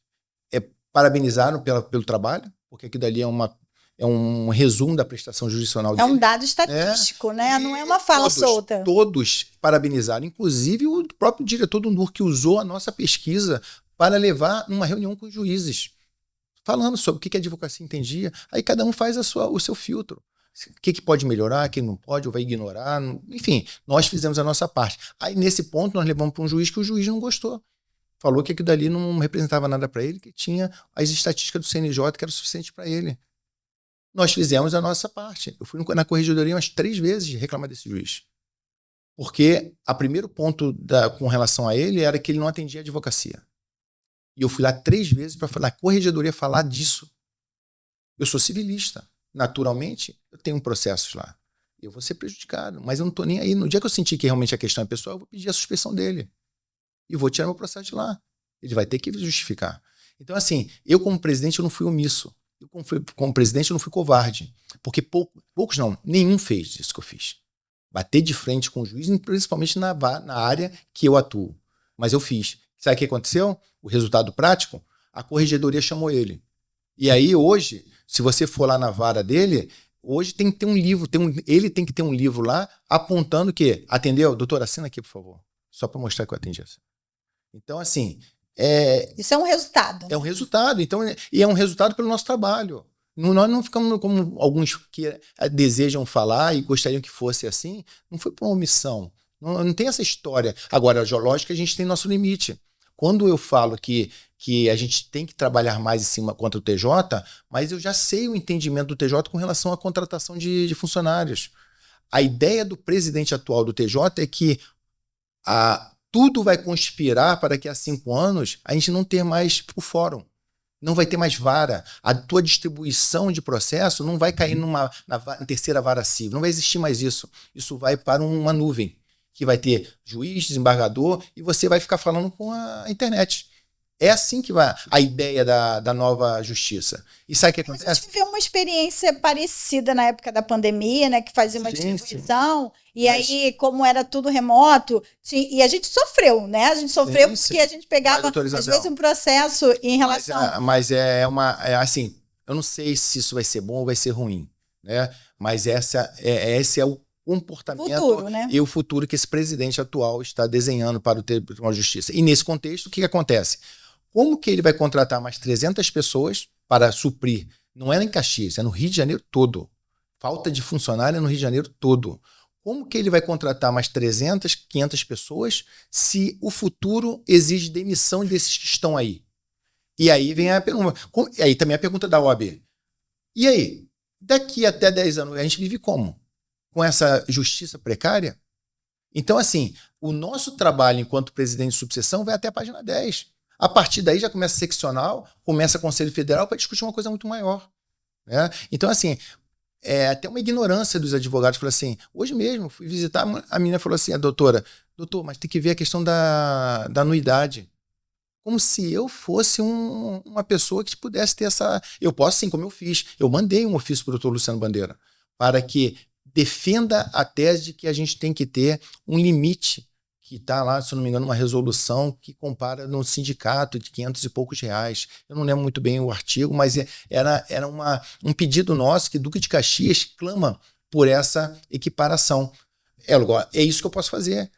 parabenizaram pelo trabalho, porque aquilo dali é um resumo da prestação jurisdicional dele. É um dado estatístico, né? Não é uma fala solta. Todos parabenizaram, inclusive o próprio diretor do NUR, que usou a nossa pesquisa para levar numa reunião com os juízes, falando sobre o que a advocacia entendia. Aí cada um faz o seu filtro. O que pode melhorar, o que não pode, ou vai ignorar. Enfim, nós fizemos a nossa parte. Aí, nesse ponto, nós levamos para um juiz que o juiz não gostou. Falou que aquilo dali não representava nada para ele, que tinha as estatísticas do CNJ que era suficiente para ele. Nós fizemos a nossa parte. Eu fui na corregedoria umas 3 vezes reclamar desse juiz. Porque o primeiro ponto com relação a ele era que ele não atendia a advocacia. E eu fui lá 3 vezes para falar, na corregedoria, falar disso. Eu sou civilista. Naturalmente, eu tenho processos lá. Eu vou ser prejudicado, mas eu não estou nem aí. No dia que eu sentir que realmente a questão é pessoal, eu vou pedir a suspensão dele. E vou tirar meu processo de lá. Ele vai ter que justificar. Então, assim, eu como presidente, eu não fui omisso. Eu como presidente, eu não fui covarde. Porque poucos não, nenhum fez isso que eu fiz. Bater de frente com o juiz, principalmente na área que eu atuo. Mas eu fiz. Sabe o que aconteceu? O resultado prático? A corregedoria chamou ele. E aí, hoje, se você for lá na vara dele, hoje tem que ter um livro, ele tem que ter um livro lá apontando que, atendeu? Doutor, assina aqui, por favor. Só para mostrar que eu atendi essa. Então, assim... Isso é um resultado. É um resultado. Então, e é um resultado pelo nosso trabalho. Nós não ficamos como alguns que desejam falar e gostariam que fosse assim. Não foi por uma omissão. Não tem essa história. Agora, lógico que a gente tem nosso limite. Quando eu falo que a gente tem que trabalhar mais em cima contra o TJ, mas eu já sei o entendimento do TJ com relação à contratação de funcionários. A ideia do presidente atual do TJ é que tudo vai conspirar para que há 5 anos a gente não ter mais o fórum. Não vai ter mais vara. A tua distribuição de processo não vai cair na terceira vara civil. Não vai existir mais isso. Isso vai para uma nuvem, que vai ter juiz, desembargador, e você vai ficar falando com a internet. É assim que vai a ideia da nova justiça. E sabe o que acontece? A gente viveu uma experiência parecida na época da pandemia, né? Que fazia uma distribuição, e aí, como era tudo remoto, e a gente sofreu, né? A gente sofreu porque a gente pegava, às vezes, um processo em relação... Mas assim, eu não sei se isso vai ser bom ou vai ser ruim, né? Mas esse é o comportamento futuro, né? E o futuro que esse presidente atual está desenhando para o Tribunal de Justiça. E nesse contexto, o que acontece? Como que ele vai contratar mais 300 pessoas para suprir? Não é em Caxias, é no Rio de Janeiro todo. Falta de funcionário é no Rio de Janeiro todo. Como que ele vai contratar mais 300, 500 pessoas se o futuro exige demissão desses que estão aí? E aí vem a pergunta. E aí também a pergunta da OAB. E aí? Daqui até 10 anos, a gente vive como? Com essa justiça precária? Então, assim, o nosso trabalho enquanto presidente de subseção vai até a página 10. A partir daí já começa seccional, começa Conselho Federal para discutir uma coisa muito maior, né? Então, assim, até uma ignorância dos advogados. Falou assim, hoje mesmo, fui visitar, a menina falou assim, doutor, mas tem que ver a questão da anuidade. Como se eu fosse uma pessoa que pudesse ter essa... Eu posso, sim, como eu fiz. Eu mandei um ofício para o doutor Luciano Bandeira para que defenda a tese de que a gente tem que ter um limite que está lá, se eu não me engano, uma resolução que compara no sindicato de 500 e poucos reais. Eu não lembro muito bem o artigo, mas era um pedido nosso que Duque de Caxias clama por essa equiparação. É isso que eu posso fazer.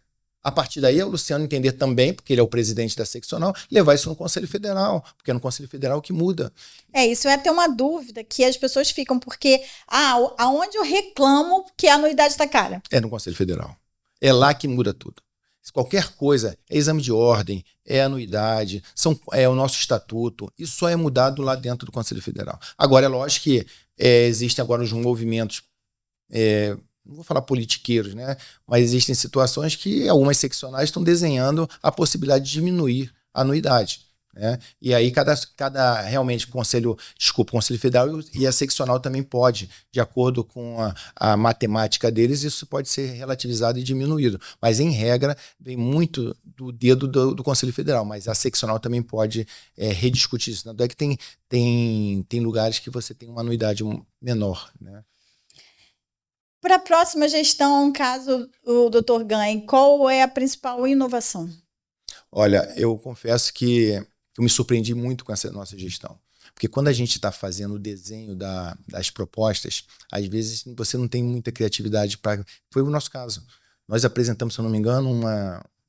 A partir daí, é o Luciano entender também, porque ele é o presidente da seccional, levar isso no Conselho Federal, porque é no Conselho Federal que muda. Isso é até uma dúvida que as pessoas ficam, porque aonde eu reclamo que a anuidade está cara? É no Conselho Federal. É lá que muda tudo. Qualquer coisa, é exame de ordem, é anuidade, é o nosso estatuto, isso só é mudado lá dentro do Conselho Federal. Agora, é lógico que existem agora os movimentos, não vou falar politiqueiros, né? Mas existem situações que algumas seccionais estão desenhando a possibilidade de diminuir a anuidade, né? E aí realmente Conselho Federal e a seccional também pode, de acordo com a matemática deles, isso pode ser relativizado e diminuído. Mas, em regra, vem muito do dedo do Conselho Federal, mas a seccional também pode rediscutir isso. Tanto é que tem lugares que você tem uma anuidade menor, né? Para a próxima gestão, caso o doutor ganhe, qual é a principal inovação? Olha, eu confesso que eu me surpreendi muito com essa nossa gestão. Porque quando a gente está fazendo o desenho das propostas, às vezes você não tem muita criatividade para... Foi o nosso caso. Nós apresentamos, se eu não me engano,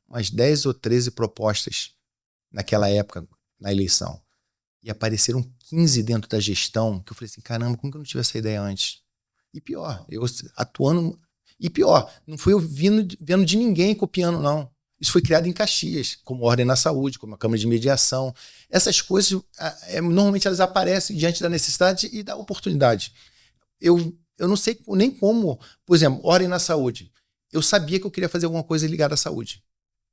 umas 10 ou 13 propostas naquela época, na eleição. E apareceram 15 dentro da gestão, que eu falei assim, caramba, como que eu não tive essa ideia antes? E pior, eu atuando... E pior, não fui eu vendo de ninguém copiando, não. Isso foi criado em Caxias, como Ordem na Saúde, como a Câmara de Mediação. Essas coisas, normalmente elas aparecem diante da necessidade e da oportunidade. Eu não sei nem como, por exemplo, Ordem na Saúde. Eu sabia que eu queria fazer alguma coisa ligada à saúde.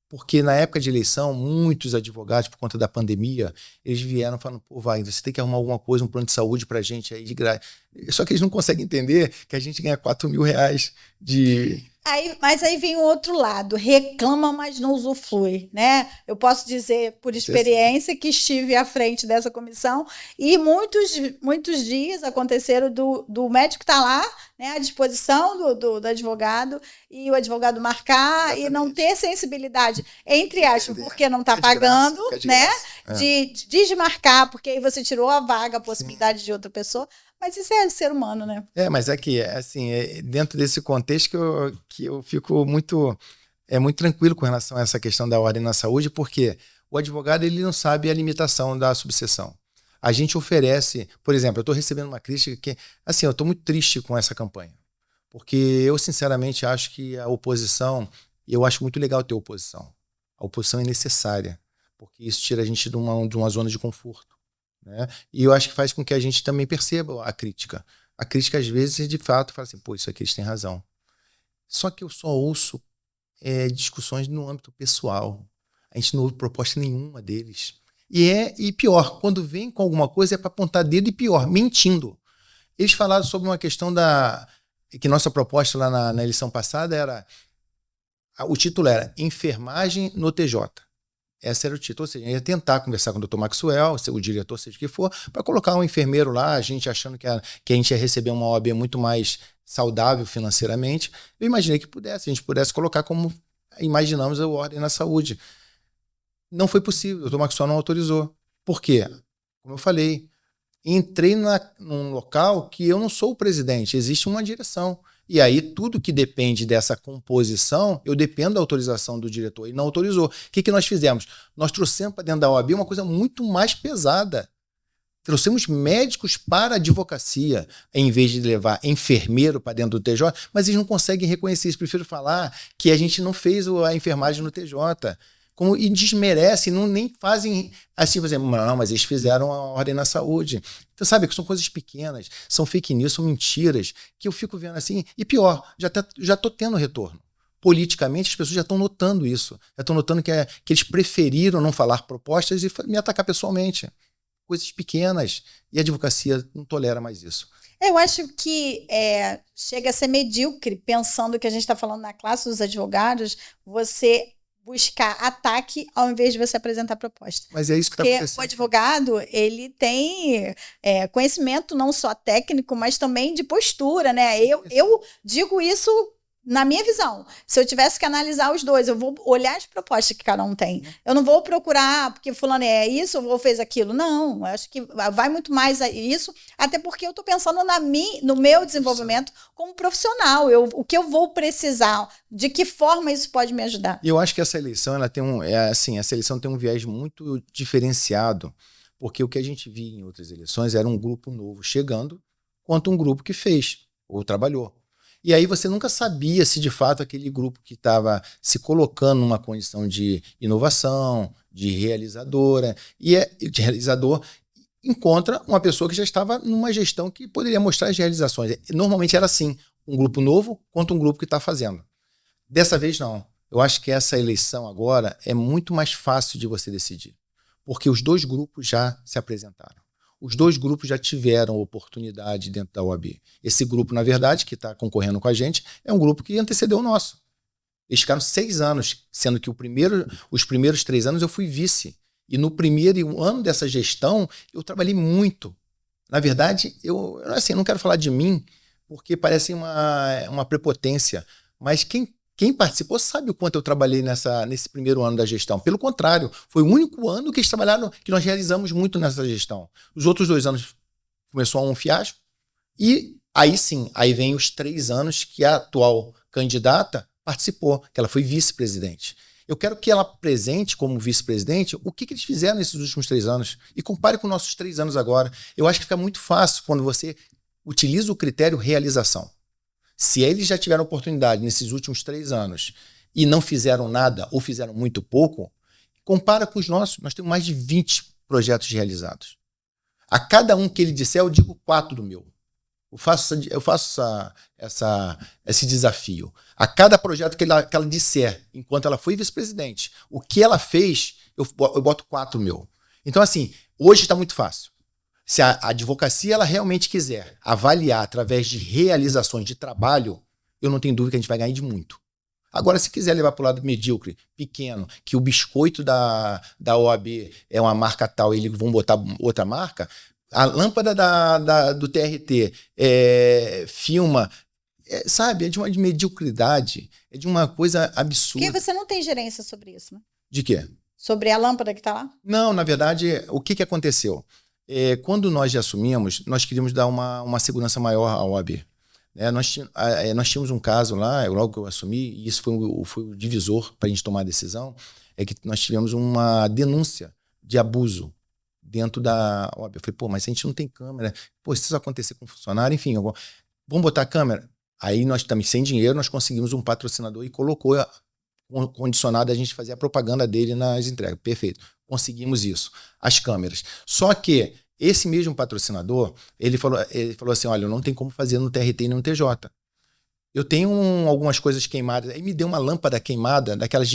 Porque na época de eleição, muitos advogados, por conta da pandemia, eles vieram falando, pô, você tem que arrumar alguma coisa, um plano de saúde pra gente aí de graça. Só que eles não conseguem entender que a gente ganha R$4.000 de... Mas aí vem o outro lado, reclama, mas não usufrui, né? Eu posso dizer, por experiência, que estive à frente dessa comissão e muitos dias aconteceram do médico estar lá, né, à disposição do advogado, e o advogado marcar. Exatamente. E não ter sensibilidade, entre aspas, porque não está pagando, né? De desmarcar, porque aí você tirou a vaga, a possibilidade de outra pessoa. Mas isso é ser humano, né? Mas assim, dentro desse contexto que eu fico muito tranquilo com relação a essa questão da ordem na saúde, porque o advogado ele não sabe a limitação da subseção. A gente oferece, por exemplo, eu estou recebendo uma crítica que, assim, eu estou muito triste com essa campanha, porque eu sinceramente acho que a oposição, eu acho muito legal ter oposição. A oposição é necessária, porque isso tira a gente de uma zona de conforto. Né? E eu acho que faz com que a gente também perceba a crítica. A crítica, às vezes, de fato, fala assim, pô, isso aqui eles têm razão. Só que eu só ouço discussões no âmbito pessoal. A gente não ouve proposta nenhuma deles. E pior, quando vem com alguma coisa é para apontar dedo, e pior, mentindo. Eles falaram sobre uma questão que nossa proposta lá na eleição passada era... O título era Enfermagem no TJ. Esse era o título, ou seja, ia tentar conversar com o Dr. Maxwell, o diretor, seja o que for, para colocar um enfermeiro lá, a gente achando que a gente ia receber uma OAB muito mais saudável financeiramente. Eu imaginei que a gente pudesse colocar como imaginamos a Ordem na Saúde. Não foi possível, o Dr. Maxwell não autorizou. Por quê? Como eu falei, entrei num local que eu não sou o presidente, existe uma direção. E aí, tudo que depende dessa composição, eu dependo da autorização do diretor. E não autorizou. O que nós fizemos? Nós trouxemos para dentro da OAB uma coisa muito mais pesada. Trouxemos médicos para a advocacia, em vez de levar enfermeiro para dentro do TJ, mas eles não conseguem reconhecer isso. Prefiro falar que a gente não fez a enfermagem no TJ. E desmerecem, nem fazem assim, por exemplo, não, mas eles fizeram a Ordem na Saúde. Então, sabe, que são coisas pequenas, são fake news, são mentiras, que eu fico vendo assim, e pior, já estou tendo retorno. Politicamente, as pessoas já estão notando isso, já estão notando que eles preferiram não falar propostas e me atacar pessoalmente. Coisas pequenas, e a advocacia não tolera mais isso. Eu acho que chega a ser medíocre, pensando que a gente está falando na classe dos advogados, você buscar ataque ao invés de você apresentar proposta. Mas é isso que está acontecendo. Porque o advogado, ele tem conhecimento não só técnico, mas também de postura, né? Eu digo isso na minha visão, se eu tivesse que analisar os dois, eu vou olhar as propostas que cada um tem. Eu não vou procurar, porque fulano é isso, ou fez aquilo. Não, eu acho que vai muito mais a isso, até porque eu estou pensando no meu desenvolvimento como profissional, o que eu vou precisar, de que forma isso pode me ajudar. E eu acho que essa eleição, ela tem essa eleição tem um viés muito diferenciado, porque o que a gente via em outras eleições era um grupo novo chegando, quanto um grupo que fez ou trabalhou. E aí você nunca sabia se de fato aquele grupo que estava se colocando numa condição de inovação, de realizadora, de realizador, encontra uma pessoa que já estava numa gestão que poderia mostrar as realizações. Normalmente era assim, um grupo novo contra um grupo que está fazendo. Dessa vez não. Eu acho que essa eleição agora é muito mais fácil de você decidir, porque os dois grupos já se apresentaram. Os dois grupos já tiveram oportunidade dentro da OAB. Esse grupo, na verdade, que está concorrendo com a gente, é um grupo que antecedeu o nosso. Eles ficaram 6 anos, sendo que os primeiros 3 anos eu fui vice. E no primeiro ano dessa gestão, eu trabalhei muito. Na verdade, eu não quero falar de mim, porque parece uma prepotência, mas quem participou sabe o quanto eu trabalhei nesse primeiro ano da gestão. Pelo contrário, foi o único ano que eles trabalharam, que nós realizamos muito nessa gestão. Os outros 2 anos começou um fiasco. E aí sim, aí vem os 3 anos que a atual candidata participou, que ela foi vice-presidente. Eu quero que ela apresente como vice-presidente o que eles fizeram nesses últimos 3 anos e compare com nossos 3 anos agora. Eu acho que fica muito fácil quando você utiliza o critério realização. Se eles já tiveram oportunidade nesses últimos 3 anos e não fizeram nada ou fizeram muito pouco, compara com os nossos. Nós temos mais de 20 projetos realizados. A cada um que ele disser, eu digo 4 do meu. Eu faço esse desafio. A cada projeto que ela disser, enquanto ela foi vice-presidente, o que ela fez, eu boto 4 meu. Então, assim, hoje está muito fácil. Se a advocacia ela realmente quiser avaliar através de realizações de trabalho, eu não tenho dúvida que a gente vai ganhar de muito. Agora, se quiser levar para o lado medíocre, pequeno, que o biscoito da OAB é uma marca tal e eles vão botar outra marca, a lâmpada do TRT filma, sabe, é de uma mediocridade, é de uma coisa absurda. Porque você não tem gerência sobre isso, né? De quê? Sobre a lâmpada que está lá? Não, na verdade, o que aconteceu? Quando nós já assumimos, nós queríamos dar uma segurança maior à OAB. Nós tínhamos um caso lá, logo que eu assumi, e isso foi o divisor para a gente tomar a decisão, é que nós tivemos uma denúncia de abuso dentro da OAB. Eu falei, mas a gente não tem câmera. Se isso acontecer com um funcionário, enfim, vamos botar a câmera. Aí nós também, sem dinheiro, nós conseguimos um patrocinador e colocou condicionado a gente fazer a propaganda dele nas entregas. Perfeito. Conseguimos isso. As câmeras. Só que esse mesmo patrocinador, ele falou assim, olha, eu não tenho como fazer no TRT e no TJ. Eu tenho algumas coisas queimadas. Aí me deu uma lâmpada queimada, daquelas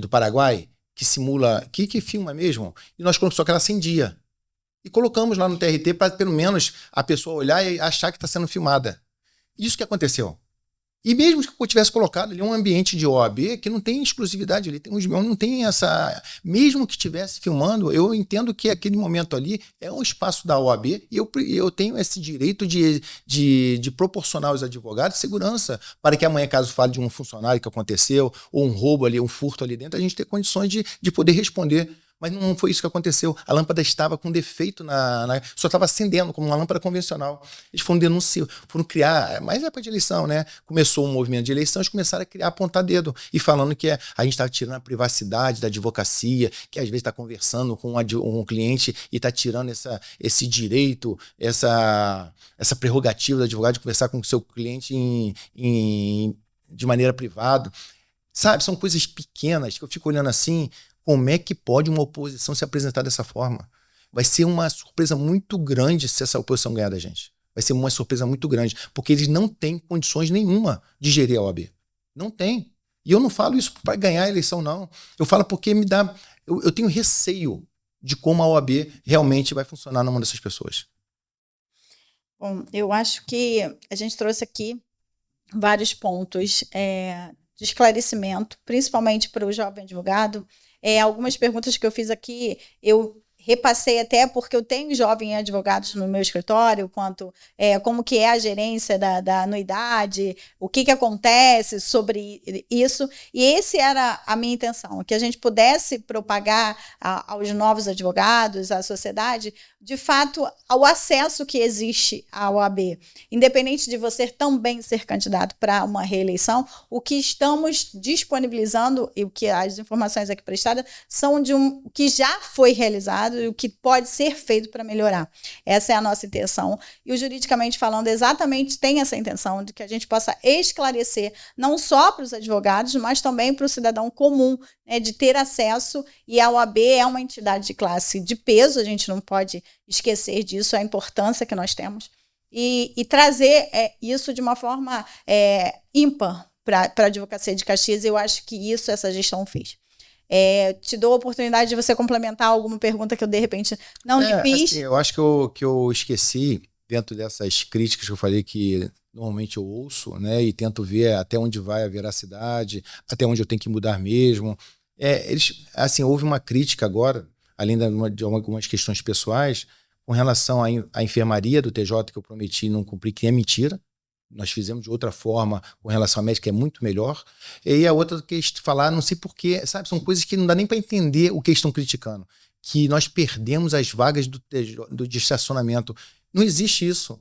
do Paraguai, que simula, que filma mesmo, e nós colocamos só que ela acendia. E colocamos lá no TRT para pelo menos a pessoa olhar e achar que está sendo filmada. Isso que aconteceu. E mesmo que eu tivesse colocado ali um ambiente de OAB que não tem exclusividade, ele não tem essa... Mesmo que estivesse filmando, eu entendo que aquele momento ali é um espaço da OAB e eu tenho esse direito de proporcionar aos advogados segurança para que amanhã, caso fale de um funcionário que aconteceu, ou um roubo ali, um furto ali dentro, a gente ter condições de poder responder. Mas não foi isso que aconteceu. A lâmpada estava com defeito, só estava acendendo como uma lâmpada convencional. Eles foram criar, mas é época de eleição, né? Começou um movimento de eleição, eles começaram a criar apontar dedo e falando que a gente estava tirando a privacidade da advocacia, que às vezes está conversando com um cliente e está tirando esse direito, essa prerrogativa do advogado de conversar com o seu cliente de maneira privada. Sabe, são coisas pequenas que eu fico olhando assim. Como é que pode uma oposição se apresentar dessa forma? Vai ser uma surpresa muito grande se essa oposição ganhar da gente. Vai ser uma surpresa muito grande, porque eles não têm condições nenhuma de gerir a OAB. Não tem. E eu não falo isso para ganhar a eleição, não. Eu falo porque eu tenho receio de como a OAB realmente vai funcionar na mão dessas pessoas. Bom, eu acho que a gente trouxe aqui vários pontos de esclarecimento, principalmente para o jovem advogado. Algumas perguntas que eu fiz aqui, eu repassei até porque eu tenho jovens advogados no meu escritório, como que é a gerência da anuidade, o que acontece sobre isso, e esse era a minha intenção, que a gente pudesse propagar aos novos advogados, à sociedade, de fato, ao acesso que existe à OAB, independente de você também ser candidato para uma reeleição, o que estamos disponibilizando e o que as informações aqui prestadas são de o que já foi realizado e o que pode ser feito para melhorar. Essa é a nossa intenção. E o Juridicamente Falando exatamente tem essa intenção de que a gente possa esclarecer não só para os advogados, mas também para o cidadão comum, né, de ter acesso, e a OAB é uma entidade de classe de peso, a gente não pode esquecer disso, a importância que nós temos, e trazer isso de uma forma ímpar para a advocacia de Caxias. Eu acho que isso essa gestão fez. Te dou a oportunidade de você complementar alguma pergunta que eu, de repente, não lhe fiz. Assim, eu acho que eu esqueci, dentro dessas críticas que eu falei que normalmente eu ouço, né, e tento ver até onde vai a veracidade, até onde eu tenho que mudar mesmo. Houve uma crítica agora, além de algumas questões pessoais, com relação à enfermaria do TJ, que eu prometi não cumprir, que é mentira. Nós fizemos de outra forma com relação à médica, é muito melhor. E a outra que falar, não sei porquê, sabe? São coisas que não dá nem para entender o que eles estão criticando. Que nós perdemos as vagas de estacionamento. Não existe isso.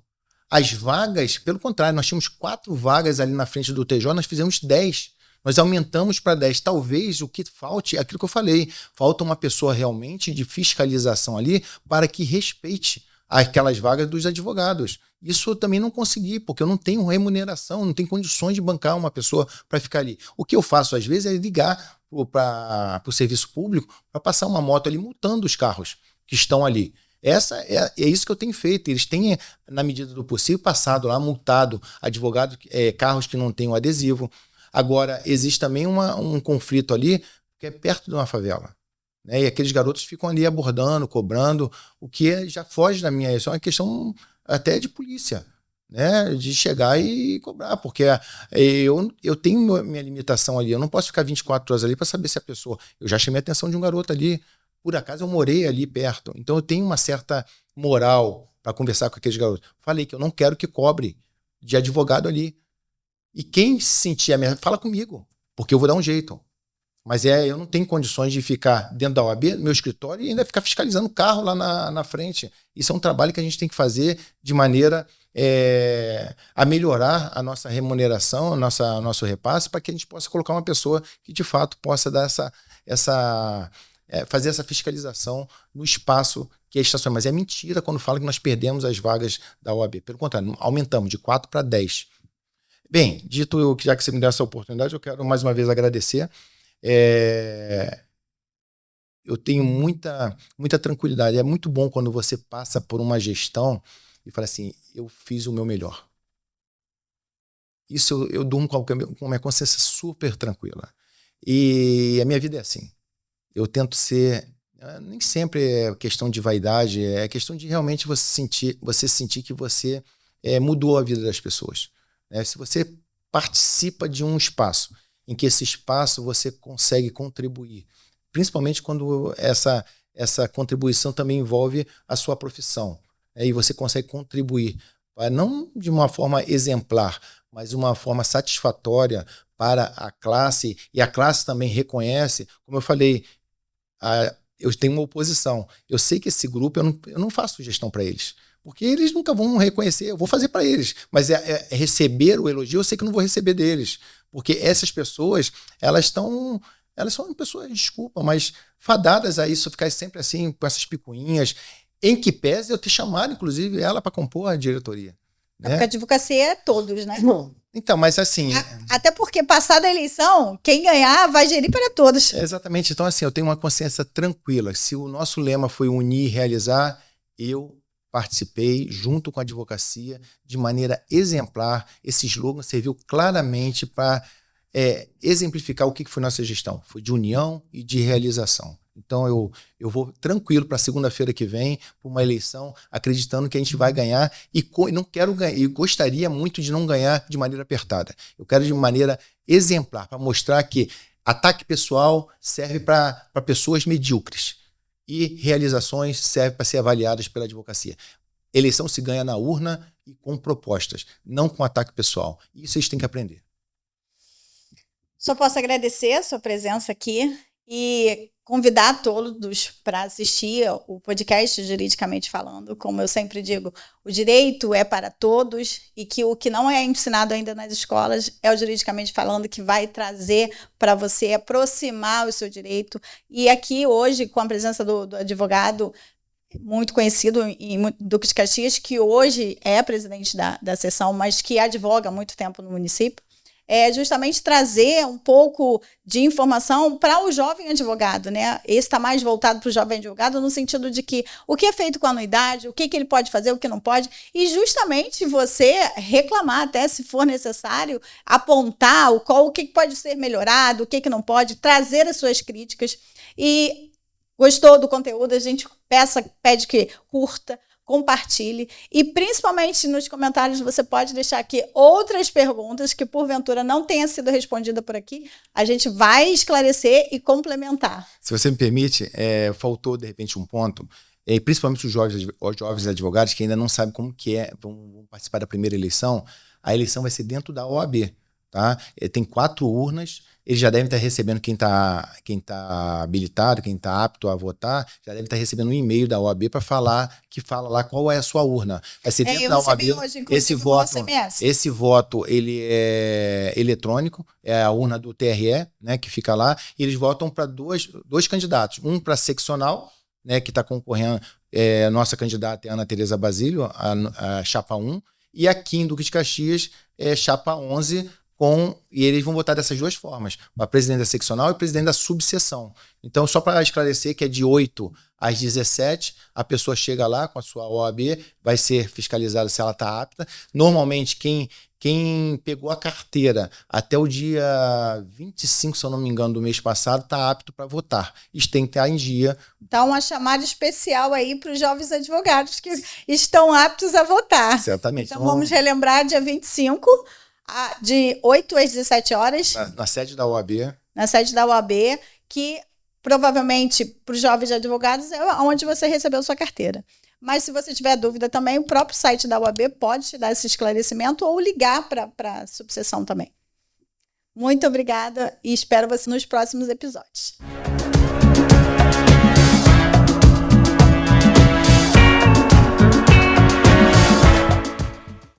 As vagas, pelo contrário, nós tínhamos 4 vagas ali na frente do TJ, nós fizemos 10. Nós aumentamos para 10. Talvez o que falte é aquilo que eu falei. Falta uma pessoa realmente de fiscalização ali para que respeite aquelas vagas dos advogados. Isso eu também não consegui, porque eu não tenho remuneração, não tenho condições de bancar uma pessoa para ficar ali. O que eu faço, às vezes, é ligar para o serviço público para passar uma moto ali multando os carros que estão ali. É isso que eu tenho feito. Eles têm, na medida do possível, passado lá, multado advogados, carros que não têm o adesivo. Agora, existe também um conflito ali, que é perto de uma favela. Né? E aqueles garotos ficam ali abordando, cobrando, o que já foge da minha... Isso é uma questão até de polícia, né? De chegar e cobrar, porque eu tenho minha limitação ali, eu não posso ficar 24 horas ali para saber se a pessoa... Eu já chamei a atenção de um garoto ali, por acaso eu morei ali perto, então eu tenho uma certa moral para conversar com aqueles garotos. Falei que eu não quero que cobre de advogado ali. E quem se sentir ameaçado, fala comigo, porque eu vou dar um jeito. Mas eu não tenho condições de ficar dentro da OAB, meu escritório, e ainda ficar fiscalizando o carro lá na frente. Isso é um trabalho que a gente tem que fazer de maneira a melhorar a nossa remuneração, nosso repasse, para que a gente possa colocar uma pessoa que de fato possa dar fazer essa fiscalização no espaço que é estacionamento. Mas é mentira quando fala que nós perdemos as vagas da OAB. Pelo contrário, aumentamos de 4 para 10. Bem, dito que já que você me deu essa oportunidade, eu quero mais uma vez agradecer. Eu tenho muita tranquilidade. É muito bom quando você passa por uma gestão e fala assim, eu fiz o meu melhor. Isso eu durmo com a minha consciência super tranquila. E a minha vida é assim. Eu tento ser... Nem sempre é questão de vaidade, é questão de realmente você sentir que você mudou a vida das pessoas. Se você participa de um espaço em que esse espaço você consegue contribuir, principalmente quando essa contribuição também envolve a sua profissão, e você consegue contribuir, não de uma forma exemplar, mas de uma forma satisfatória para a classe, e a classe também reconhece, como eu falei, eu tenho uma oposição, eu sei que esse grupo, eu não faço sugestão para eles, porque eles nunca vão reconhecer, eu vou fazer para eles, mas receber o elogio, eu sei que eu não vou receber deles, porque essas pessoas, elas são pessoas, desculpa, mas fadadas a isso, ficar sempre assim, com essas picuinhas, em que pese eu ter chamado, inclusive, ela para compor a diretoria. Né? Porque a advocacia é todos, né? Então, mas assim... Até porque, passada a eleição, quem ganhar vai gerir para todos. Exatamente. Então, assim, eu tenho uma consciência tranquila. Se o nosso lema foi unir e realizar, eu participei junto com a advocacia de maneira exemplar. Esse slogan serviu claramente para exemplificar o que foi nossa gestão. Foi de união e de realização. Então eu vou tranquilo para segunda-feira que vem, para uma eleição, acreditando que a gente vai ganhar e não quero ganhar, e gostaria muito de não ganhar de maneira apertada. Eu quero de maneira exemplar, para mostrar que ataque pessoal serve para pessoas medíocres. e realizações servem para ser avaliadas pela advocacia. Eleição se ganha na urna e com propostas, não com ataque pessoal. Isso vocês têm que aprender. Só posso agradecer a sua presença aqui e convidar todos para assistir o podcast Juridicamente Falando. Como eu sempre digo, o direito é para todos e que o que não é ensinado ainda nas escolas é o Juridicamente Falando, que vai trazer para você aproximar o seu direito. E aqui hoje, com a presença do advogado muito conhecido em Duque de Caxias, que hoje é presidente da seção, mas que advoga há muito tempo no município, é justamente trazer um pouco de informação para o jovem advogado, né? Esse está mais voltado para o jovem advogado no sentido de que o que é feito com a anuidade, o que ele pode fazer, o que não pode, e justamente você reclamar até se for necessário, apontar o que pode ser melhorado, o que não pode, trazer as suas críticas. E gostou do conteúdo, a gente pede que curta, compartilhe e principalmente nos comentários você pode deixar aqui outras perguntas que porventura não tenha sido respondida por aqui, a gente vai esclarecer e complementar. Se você me permite, faltou de repente um ponto, principalmente os jovens advogados que ainda não sabem como que vão participar da primeira eleição. A eleição vai ser dentro da OAB, tá? Tem 4 urnas. Eles já devem estar recebendo, quem tá habilitado, quem está apto a votar, já deve estar recebendo um e-mail da OAB para que fala lá qual é a sua urna. Vai ser dentro da OAB. Hoje, esse voto ele é eletrônico, é a urna do TRE, né, que fica lá, e eles votam para dois candidatos. Um para seccional, né, que está concorrendo, nossa candidata é Ana Tereza Basílio, a chapa 1, e aqui em Duque de Caxias é chapa 11, e eles vão votar dessas 2 formas, a presidente da seccional e o presidente da subseção. Então, só para esclarecer que é de 8 às 17, a pessoa chega lá com a sua OAB, vai ser fiscalizada se ela está apta. Normalmente, quem pegou a carteira até o dia 25, se eu não me engano, do mês passado, está apto para votar. Isso tem que estar em dia. Então, uma chamada especial aí para os jovens advogados que estão aptos a votar. Certamente. Então, vamos relembrar, dia 25, de 8 às 17 horas. Na sede da OAB. Na sede da OAB, que provavelmente para os jovens advogados é onde você recebeu sua carteira. Mas se você tiver dúvida também, o próprio site da OAB pode te dar esse esclarecimento ou ligar para a subseção também. Muito obrigada e espero você nos próximos episódios.